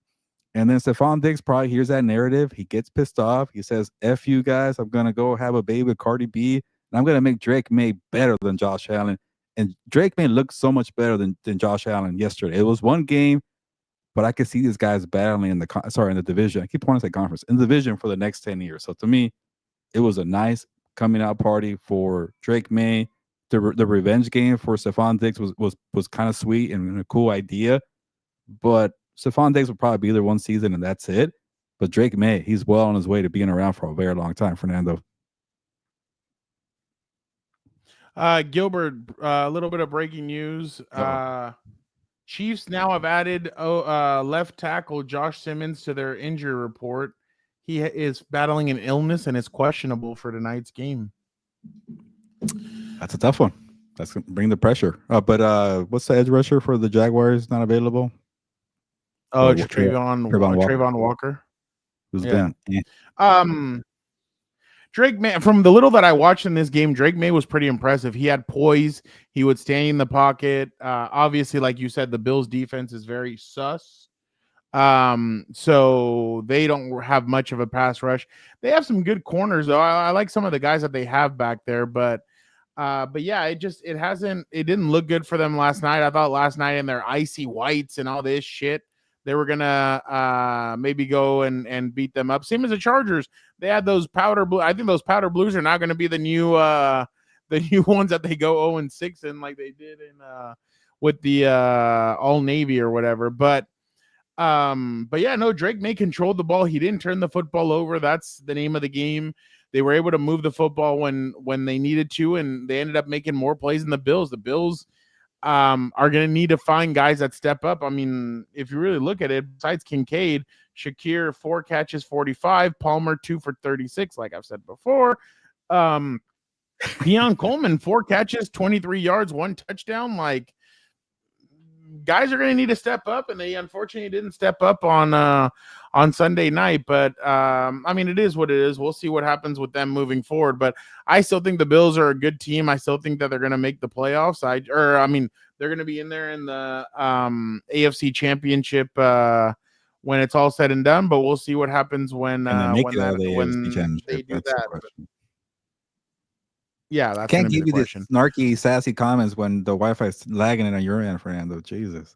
And then Stephon Diggs probably hears that narrative. He gets pissed off. He says, F you guys, I'm going to go have a baby with Cardi B, and I'm going to make Drake May better than Josh Allen. And Drake May looked so much better than Josh Allen yesterday. It was one game, but I could see these guys battling in the division. I keep wanting to say conference. In the division for the next 10 years. So to me, it was a nice coming out party for Drake May. The revenge game for Stephon Diggs was kind of sweet and a cool idea. But Stephon Diggs will probably be there one season and that's it. But Drake May, he's well on his way to being around for a very long time, Fernando. Gilbert, a little bit of breaking news. Chiefs now have added left tackle Josh Simmons to their injury report. He is battling an illness and is questionable for tonight's game. That's a tough one. That's going to bring the pressure. But what's the edge rusher for the Jaguars not available? Oh, it's Trayvon Walker. Who's been? Drake May, from the little that I watched in this game, Drake May was pretty impressive. He had poise. He would stay in the pocket. Obviously, like you said, the Bills' defense is very sus. So they don't have much of a pass rush. They have some good corners, though. I like some of the guys that they have back there, but yeah, it didn't look good for them last night. I thought last night in their icy whites and all this shit, they were gonna maybe go and beat them up. Same as the Chargers. They had those powder blue. I think those powder blues are not going to be the new ones that they go 0-6 in, like they did in with the all navy or whatever. But yeah, no, Drake May controlled the ball. He didn't turn the football over. That's the name of the game. They were able to move the football when they needed to, and they ended up making more plays than the Bills. The Bills are going to need to find guys that step up. I mean, if you really look at it, besides Kincaid, Shakir, 4 catches, 45, Palmer, 2 for 36, like I've said before. Keon Coleman, 4 catches, 23 yards, 1 touchdown. Like, guys are going to need to step up, and they unfortunately didn't step up on Sunday night. But I mean, it is what it is. We'll see what happens with them moving forward. But I still think the Bills are a good team. I still think that they're going to make the playoffs. They're going to be in there in the AFC Championship when it's all said and done. But we'll see what happens when they do that. Yeah, that's can't give you question. these snarky, sassy comments when the Wi-Fi is lagging in on your end, Fernando. Jesus.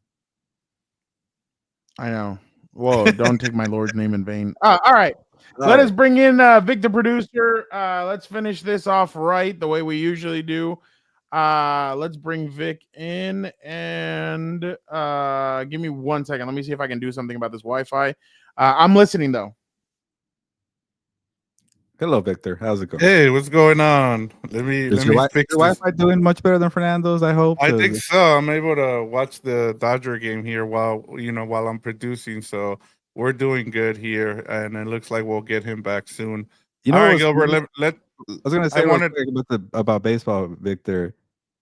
I know. Whoa, don't take my Lord's name in vain. All right. Let us bring in Vic, the producer. Let's finish this off right the way we usually do. Let's bring Vic in and give me 1 second. Let me see if I can do something about this Wi-Fi. I'm listening, though. Hello, Victor. How's it going? Hey, what's going on? Let me fix this. Wi-Fi doing much better than Fernando's, I hope. I think so. I'm able to watch the Dodger game here while I'm producing. So we're doing good here, and it looks like we'll get him back soon. All right, Gilbert. I was going to say about baseball, Victor.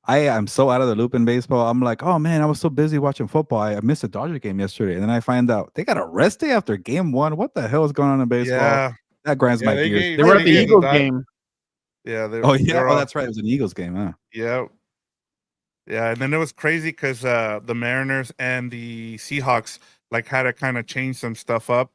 I am so out of the loop in baseball. I'm like, oh man, I was so busy watching football. I missed the Dodger game yesterday, and then I find out they got a rest day after game 1. What the hell is going on in baseball? Yeah. That grinds my gears. They were at the Eagles game. Yeah. That's right. It was an Eagles game, huh? Yeah. Yeah, and then it was crazy because the Mariners and the Seahawks had to kind of change some stuff up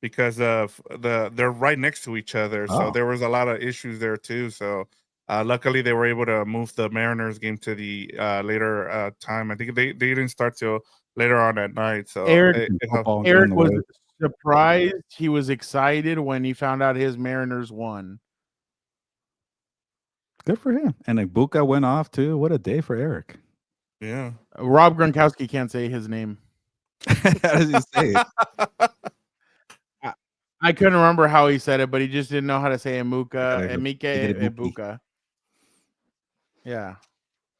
because of they're right next to each other. So there was a lot of issues there too. So luckily they were able to move the Mariners game to the later time. I think they didn't start till later on at night. So Eric was surprised. He was excited when he found out his Mariners won. Good for him. And Ibuka went off too. What a day for Eric. Yeah. Rob Gronkowski can't say his name. How does he say it? I couldn't remember how he said it, but he just didn't know how to say Ibuka. Yeah.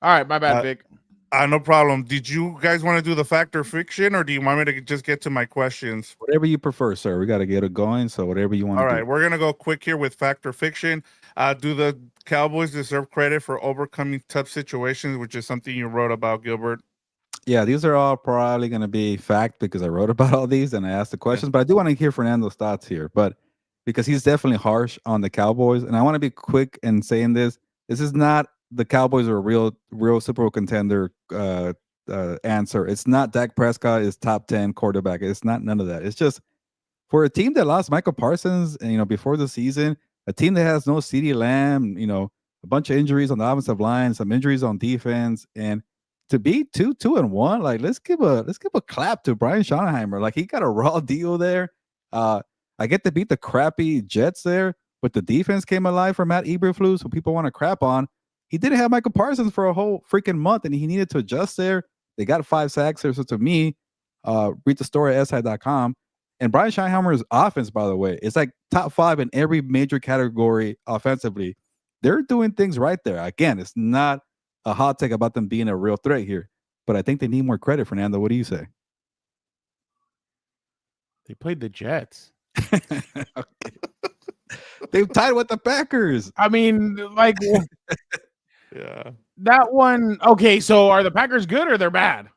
All right, my bad, Vic. No problem. Did you guys want to do the fact or fiction, or do you want me to just get to my questions? Whatever you prefer, sir. We got to get it going, so whatever you want to do. All right, we're going to go quick here with fact or fiction. Do the Cowboys deserve credit for overcoming tough situations, which is something you wrote about, Gilbert? Yeah, these are all probably going to be fact because I wrote about all these and I asked the questions, but I do want to hear Fernando's thoughts here, but because he's definitely harsh on the Cowboys, and I want to be quick in saying this. This is not the Cowboys are a real Super Bowl contender answer. It's not Dak Prescott is top 10 quarterback. It's not none of that. It's just for a team that lost Michael Parsons and before the season, a team that has no CeeDee Lamb, a bunch of injuries on the offensive line, some injuries on defense, and to be 2-1, like let's give a clap to Brian Schottenheimer. Like he got a raw deal there. I get to beat the crappy Jets there, but the defense came alive for Matt Eberflus, who people want to crap on. He didn't have Michael Parsons for a whole freaking month, and he needed to adjust there. They got 5 sacks there. So to me, read the story at SI.com. And Brian Schottenheimer's offense, by the way, is like top 5 in every major category offensively. They're doing things right there. Again, it's not a hot take about them being a real threat here, but I think they need more credit. Fernando, what do you say? They played the Jets. Okay. They've tied with the Packers. I mean, like, yeah, that one. Okay, so are the Packers good or they're bad?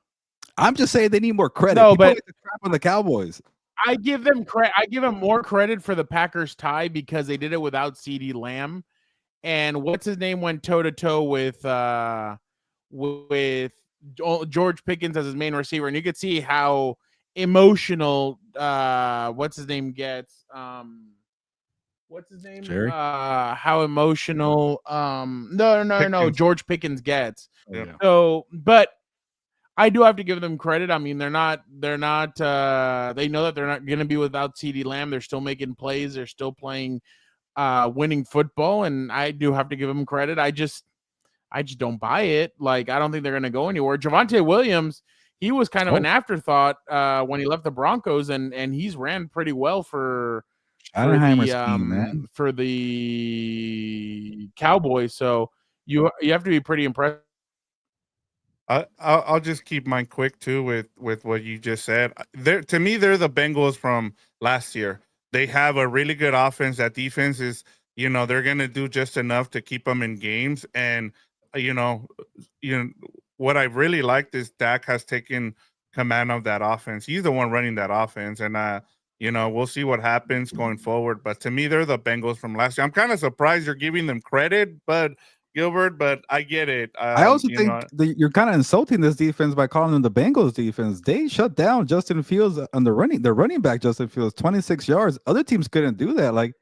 I'm just saying they need more credit. No, people but like to crap on the Cowboys. I give them credit. I give them more credit for the Packers tie because they did it without CeeDee Lamb, and what's his name went toe to toe with George Pickens as his main receiver, and you could see how emotional what's his name gets. What's his name? Jerry? How emotional no George Pickens gets. Yeah. So, but I do have to give them credit. I mean, they're not they know that they're not going to be without CeeDee Lamb. They're still making plays. They're still playing winning football, and I do have to give them credit. I just don't buy it. Like, I don't think they're going to go anywhere. Javonte Williams, he was kind of an afterthought when he left the Broncos, and he's ran pretty well for the Cowboys. So you have to be pretty impressed. I'll just keep mine quick too with what you just said. To me, they're the Bengals from last year. They have a really good offense. That defense is, they're going to do just enough to keep them in games. And, what I really liked is Dak has taken command of that offense. He's the one running that offense, and we'll see what happens going forward. But to me, they're the Bengals from last year. I'm kind of surprised you're giving them credit, but Gilbert, but I get it. I also think you're kind of insulting this defense by calling them the Bengals defense. They shut down Justin Fields on the running back. Justin Fields 26 yards. Other teams couldn't do that. Like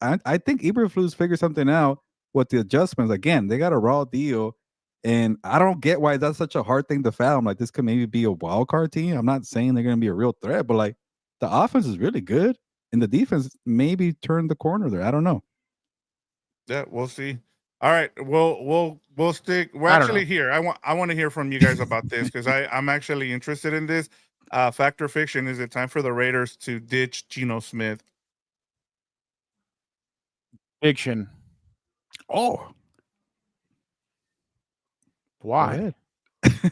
I think Eberflus figured something out with the adjustments. Again, they got a raw deal, and I don't get why that's such a hard thing to fathom. Like this could maybe be a wild card team. I'm not saying they're going to be a real threat, but like the offense is really good, and the defense maybe turned the corner there. I don't know. Yeah, we'll see. All right, we'll stick. We're actually here. I want to hear from you guys about this because I'm actually interested in this. Fact or fiction? Is it time for the Raiders to ditch Geno Smith? Fiction. Oh, why?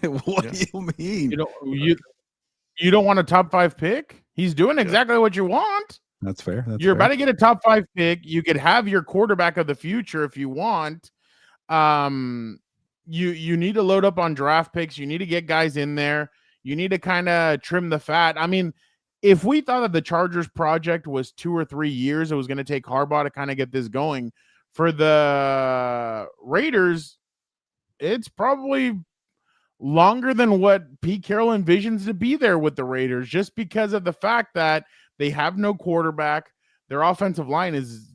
What do you mean? You don't want a top 5 pick? He's doing exactly what you want. That's fair. You're about to get a top 5 pick. You could have your quarterback of the future if you want. You need to load up on draft picks. You need to get guys in there. You need to kind of trim the fat. I mean, if we thought that the Chargers project was 2 or 3 years, it was going to take Harbaugh to kind of get this going. For the Raiders, it's probably longer than what Pete Carroll envisions to be there with the Raiders, just because of the fact that they have no quarterback. Their offensive line is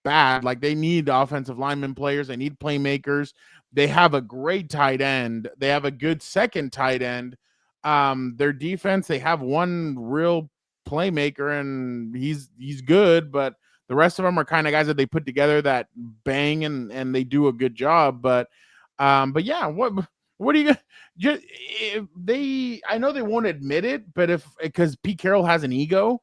bad. Like they need offensive lineman players. They need playmakers. They have a great tight end. They have a good second tight end. Their defense, they have one real playmaker and he's good, but the rest of them are kind of guys that they put together that bang and they do a good job. But yeah, what do you just I know they won't admit it, but because Pete Carroll has an ego,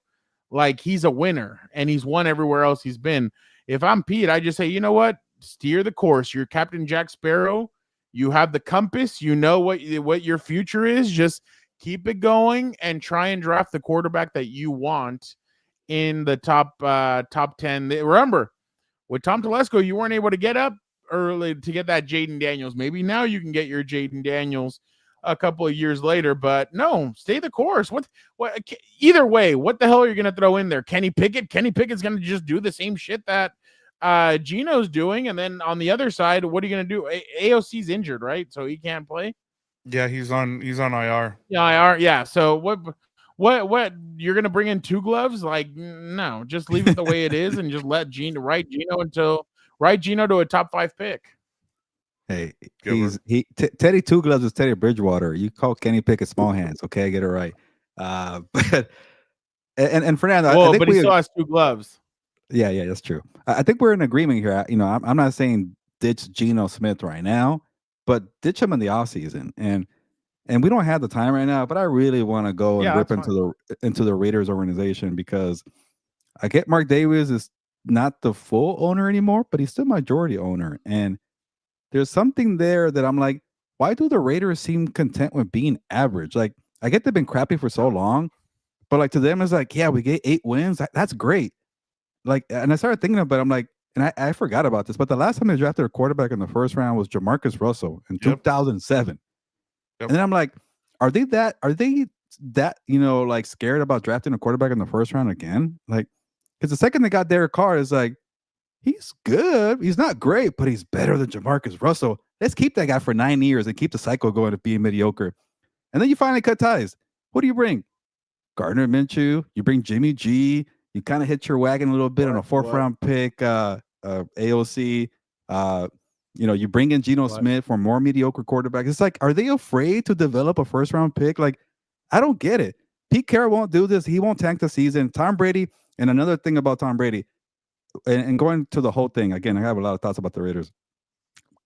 like he's a winner and he's won everywhere else he's been. If I'm Pete, I just say, you know what? Steer the course. You're Captain Jack Sparrow. You have the compass. You know what your future is. Just keep it going and try and draft the quarterback that you want in the top 10. Remember, with Tom Telesco, you weren't able to get up early to get that Jaden Daniels. Maybe now you can get your Jaden Daniels a couple of years later, but no, stay the course. What either way, what the hell are you going to throw in there? Kenny Pickett's going to just do the same shit that Geno's doing. And then on the other side, what are you going to do? AOC's injured, right? So he can't play. Yeah, he's on IR. Yeah, IR. Yeah. So what you're going to bring in 2 gloves? Like, no, just leave it the way it is and just let write Geno to a top 5 pick. Hey, Teddy Two Gloves is Teddy Bridgewater. You call Kenny Pickett small hands, okay? Get it right. But Fernando, I think but he still has 2 gloves. Yeah, that's true. I think we're in agreement here. I'm not saying ditch Geno Smith right now, but ditch him in the offseason. And we don't have the time right now, but I really want to go and rip into the Raiders organization because I get Mark Davis is not the full owner anymore, but he's still majority owner. And there's something there that I'm like, why do the Raiders seem content with being average? Like, I get they've been crappy for so long, but like to them, it's like, yeah, we get 8 wins. That's great. Like, and I started thinking about it, I'm like, and I forgot about this, but the last time they drafted a quarterback in the first round was Jamarcus Russell in 2007. And then I'm like, are they that, like scared about drafting a quarterback in the first round again? Like, because the second they got Derek Carr, is like, he's good. He's not great, but he's better than Jamarcus Russell. Let's keep that guy for 9 years and keep the cycle going of being mediocre. And then you finally cut ties. What do you bring? Gardner Minshew. You bring Jimmy G. You kind of hit your wagon a little bit on a 4th round pick, AOC. You bring in Geno Smith for more mediocre quarterbacks. It's like, are they afraid to develop a 1st round pick? Like, I don't get it. Pete Carroll won't do this. He won't tank the season. Tom Brady, and another thing about Tom Brady, and going to the whole thing, again, I have a lot of thoughts about the Raiders.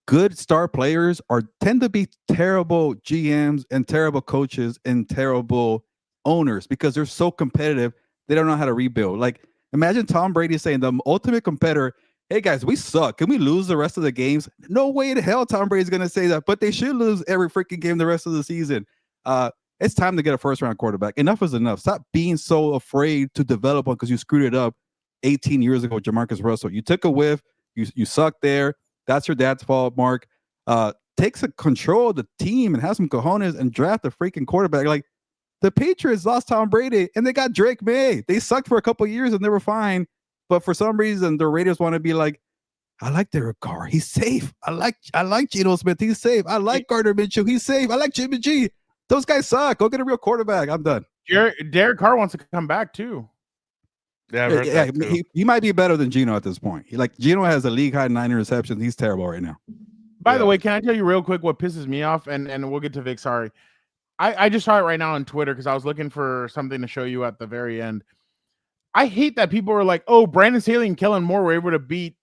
Good star players tend to be terrible GMs and terrible coaches and terrible owners because they're so competitive. They don't know how to rebuild. Like, imagine Tom Brady saying, the ultimate competitor, hey guys, we suck. Can we lose the rest of the games? No way in hell Tom Brady's going to say that, but they should lose every freaking game the rest of the season. It's time to get a 1st round quarterback. Enough is enough. Stop being so afraid to develop one because you screwed it up 18 years ago with Jamarcus Russell. You took a whiff. You sucked there. That's your dad's fault, Mark. takes a control of the team and has some cojones and draft a freaking quarterback. Like the Patriots lost Tom Brady and they got Drake May. They sucked for a couple of years and they were fine, but for some reason the Raiders want to be like, I like Derek Carr, he's safe. I like Geno Smith, he's safe. I like Gardner Minshew, he's safe. I like Jimmy G. Those guys suck. Go get a real quarterback. I'm done. Derek Carr wants to come back too. Yeah, he might be better than Geno at this point. Geno has a league high 9 interceptions. He's terrible right now. By the way, can I tell you real quick what pisses me off? And we'll get to Vic. Sorry. I just saw it right now on Twitter because I was looking for something to show you at the very end. I hate that people are like, oh, Brandon Staley and Kellen Moore were able to beat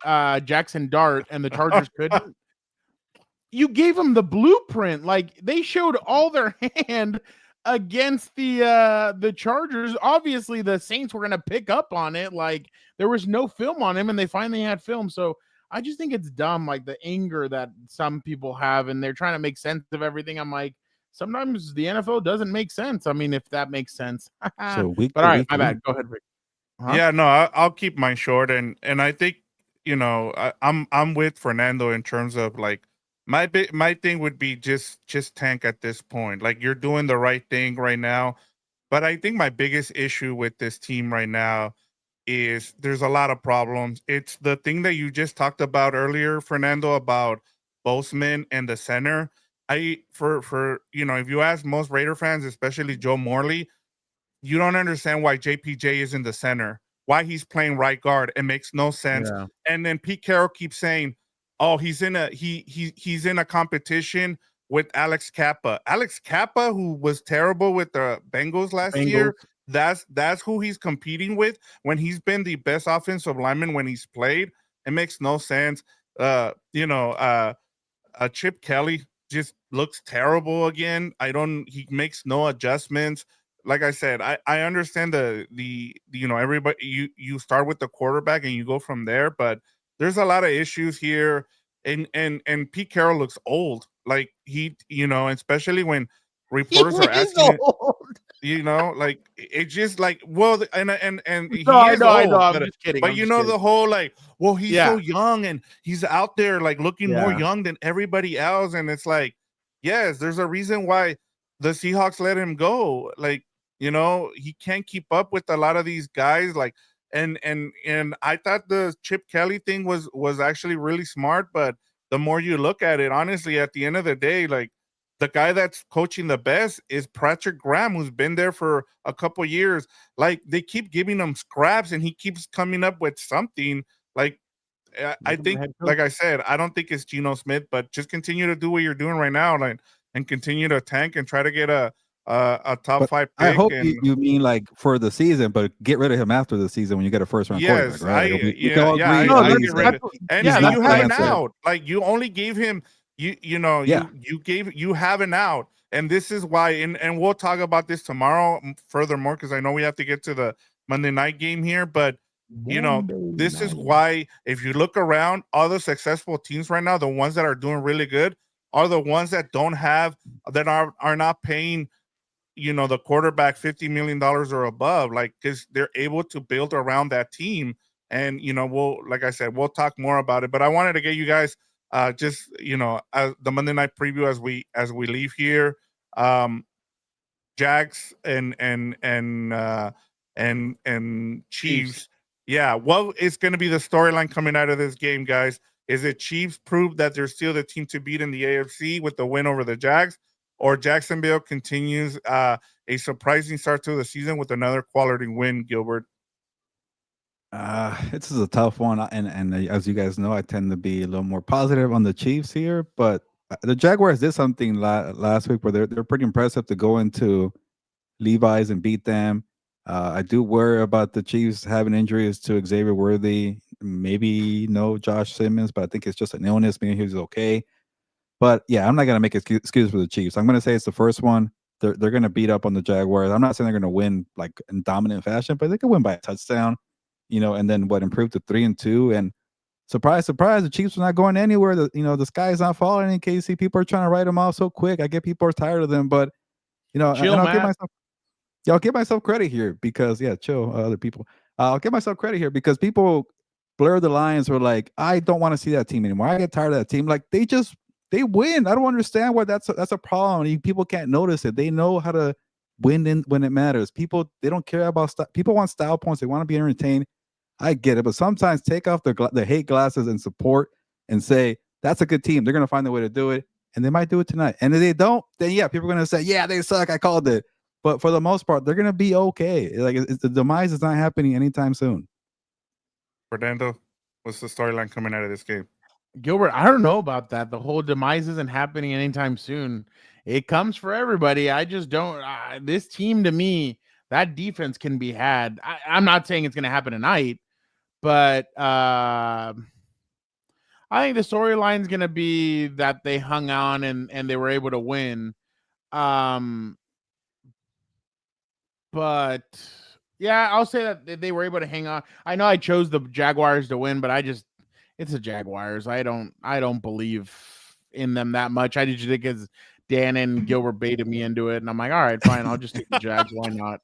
Jackson Dart and the Chargers couldn't. You gave them the blueprint. Like they showed all their hand against the Chargers. Obviously, the Saints were going to pick up on it. Like there was no film on him, and they finally had film. So I just think it's dumb, like the anger that some people have, and they're trying to make sense of everything. I'm like, sometimes the NFL doesn't make sense. I mean, if that makes sense. So all right, my bad. Go ahead, Rick. Huh? Yeah, no, I'll keep mine short, and I think I'm with Fernando in terms of like my thing would be just tank at this point. Like you're doing the right thing right now, but I think my biggest issue with this team right now is there's a lot of problems. It's the thing that you just talked about earlier, Fernando, about Boseman and the center. For if you ask most Raider fans, especially Joe Morley, you don't understand why JPJ is in the center, why he's playing right guard. It makes no sense. Yeah. And then Pete Carroll keeps saying, oh, he's in a competition with Alex Kappa. Alex Kappa, who was terrible with the Bengals last year, that's who he's competing with when he's been the best offensive lineman when he's played. It makes no sense. Chip Kelly just looks terrible again. He makes no adjustments. Like I said, I understand everybody, you start with the quarterback and you go from there, but there's a lot of issues here. And Pete Carroll looks old. Like especially when reporters are asking like it's just like, well, and he I is know, old, I know. I'm just kidding. But the whole like, well, he's so young and he's out there like looking more young than everybody else. And it's like, yes, there's a reason why the Seahawks let him go. Like, he can't keep up with a lot of these guys. Like, and I thought the Chip Kelly thing was actually really smart, but the more you look at it, honestly, at the end of the day, like the guy that's coaching the best is Patrick Graham, who's been there for a couple years. Like they keep giving him scraps and he keeps coming up with something. Like I think, like I said, I don't think it's Geno Smith, but just continue to do what you're doing right now, like, and continue to tank and try to get a top 5 pick. I hope you mean like for the season, but get rid of him after the season when you get a first round quarterback, right? You have an out. Like you only gave him you have an out. And this is why, and we'll talk about this tomorrow furthermore, because I know we have to get to the Monday night game here, but this is why if you look around, all the successful teams right now, the ones that are doing really good are the ones that are not paying the quarterback $50 million or above, like, because they're able to build around that team. And like I said, we'll talk more about it, but I wanted to get you guys just the Monday night preview as we leave here. Jags and Chiefs. Yeah, what is going to be the storyline coming out of this game, guys? Is it Chiefs prove that they're still the team to beat in the AFC with the win over the Jags, or Jacksonville continues a surprising start to the season with another quality win, Gilbert? This is a tough one, and as you guys know, I tend to be a little more positive on the Chiefs here, but the Jaguars did something last week where they're pretty impressive to go into Levi's and beat them. I do worry about the Chiefs having injuries to Xavier Worthy, maybe no Josh Simmons, but I think it's just an illness. Maybe he's okay. But yeah, I'm not gonna make excuse for the Chiefs. I'm gonna say it's the first one. They're gonna beat up on the Jaguars. I'm not saying they're gonna win like in dominant fashion, but they could win by a touchdown. And then improve to 3-2. And surprise, surprise, the Chiefs are not going anywhere. The sky is not falling in KC. People are trying to write them off so quick. I get people are tired of them, but I'll give myself credit here because chill, other people. I'll give myself credit here because people blur the lines. Were like, I don't want to see that team anymore. I get tired of that team. Like they just they win. I don't understand why that's a problem. People can't notice it. They know how to win when it matters. People, they don't care about stuff. People want style points. They want to be entertained. I get it, but sometimes take off the hate glasses and support and say that's a good team. They're gonna find a way to do it, and they might do it tonight. And if they don't, then yeah, people are gonna say, yeah, they suck. I called it. But for the most part, they're gonna be okay. Like the demise is not happening anytime soon. Fernando, what's the storyline coming out of this game? Gilbert, I don't know about that. The whole demise isn't happening anytime soon. It comes for everybody. I just don't. This team, to me, that defense can be had. I'm not saying it's going to happen tonight, but I think the storyline is going to be that they hung on and they were able to win. But yeah, I'll say that they were able to hang on. I know I chose the Jaguars to win, but it's the Jaguars. I don't believe in them that much. I just think it's Dan and Gilbert baited me into it, and I'm like, all right, fine, I'll just take the Jags. Why not?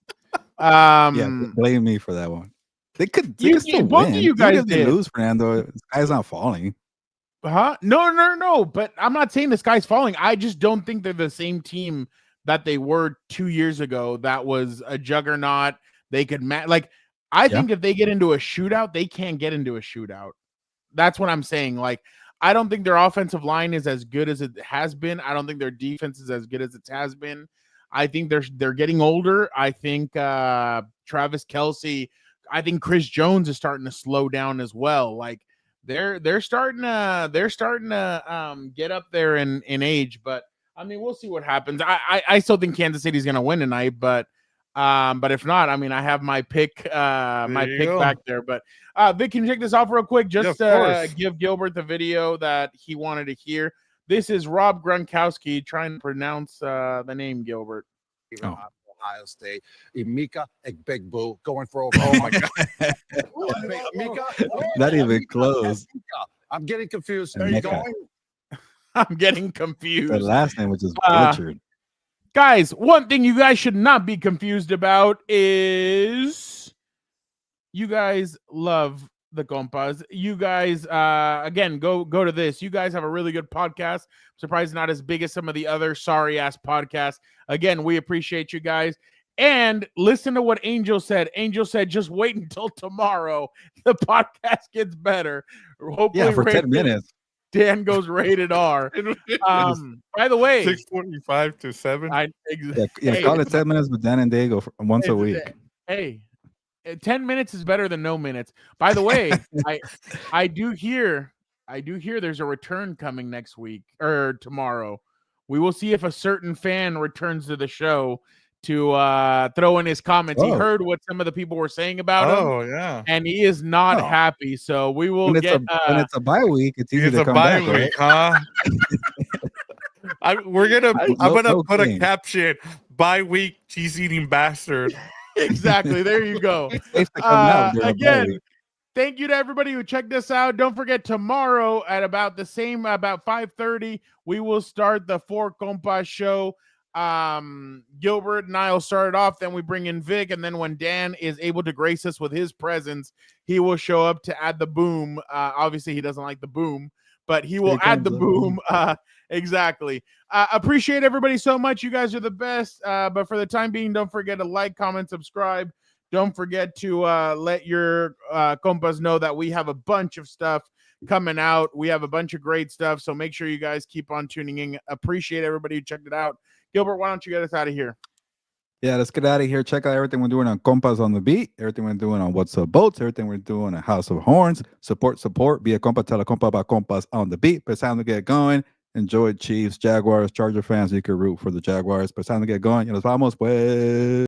Yeah, blame me for that one. They could still both win. Of you guys even if they lose, Fernando. The sky's not falling. Huh? No. But I'm not saying the sky's falling. I just don't think they're the same team that they were 2 years ago. That was a juggernaut. They could I think if they get into a shootout, they can't get into a shootout. That's what I'm saying. Like, I don't think their offensive line is as good as it has been. I don't think their defense is as good as it has been. I think they're getting older. I think Travis Kelce. I think Chris Jones is starting to slow down as well. Like they're starting to get up there in age. But I mean, we'll see what happens. I still think Kansas City's going to win tonight. But if not, I mean, I have my pick back there. But Vic, can you check this off real quick? Just give Gilbert the video that he wanted to hear. This is Rob Gronkowski trying to pronounce the name Gilbert. Oh. Ohio State. Emeka Egbegboo going for over. Oh my God. Emeka? Not even close. I'm getting confused. Are you going? I'm getting confused. The last name was just butchered. Guys, one thing you guys should not be confused about is you guys love the Compas. You guys, again, go to this. You guys have a really good podcast. Surprised not as big as some of the other sorry-ass podcasts. Again, we appreciate you guys. And listen to what Angel said. Angel said, just wait until tomorrow. The podcast gets better. Hopefully, for 10 minutes. Dan goes rated R. By the way, 6:45 to 7. Call it 10 minutes with Dan and Day go once a week. Hey, 10 minutes is better than no minutes. By the way, I do hear there's a return coming next week or tomorrow. We will see if a certain fan returns to the show to throw in his comments. He heard what some of the people were saying about him. Oh, yeah. And he is not happy. So we will when it's a bye week, it's easy to come back. It's a bye week, huh? I'm gonna put a caption: "Bye week, cheese eating bastard." Exactly. There you go. Again, thank you to everybody who checked us out. Don't forget, tomorrow at about 5:30, we will start the Four Compas show. Gilbert and I will start it off, then we bring in Vic, and then when Dan is able to grace us with his presence, he will show up to add the boom. Obviously he doesn't like the boom, but he will add the boom. Exactly. Appreciate everybody so much. You guys are the best. But for the time being, don't forget to like, comment, subscribe. Don't forget to let your compas know that we have a bunch of stuff coming out. We have a bunch of great stuff, so make sure you guys keep on tuning in. Appreciate everybody who checked it out. Gilbert, why don't you get us out of here? Yeah, let's get out of here. Check out everything we're doing on Compas on the Beat, everything we're doing on What's Up Boats, everything we're doing on House of Horns. Support. Be a compa, tell a compa about Compas on the Beat. But it's time to get going. Enjoy Chiefs, Jaguars, Charger fans. You can root for the Jaguars. But it's time to get going. Y nos vamos, pues.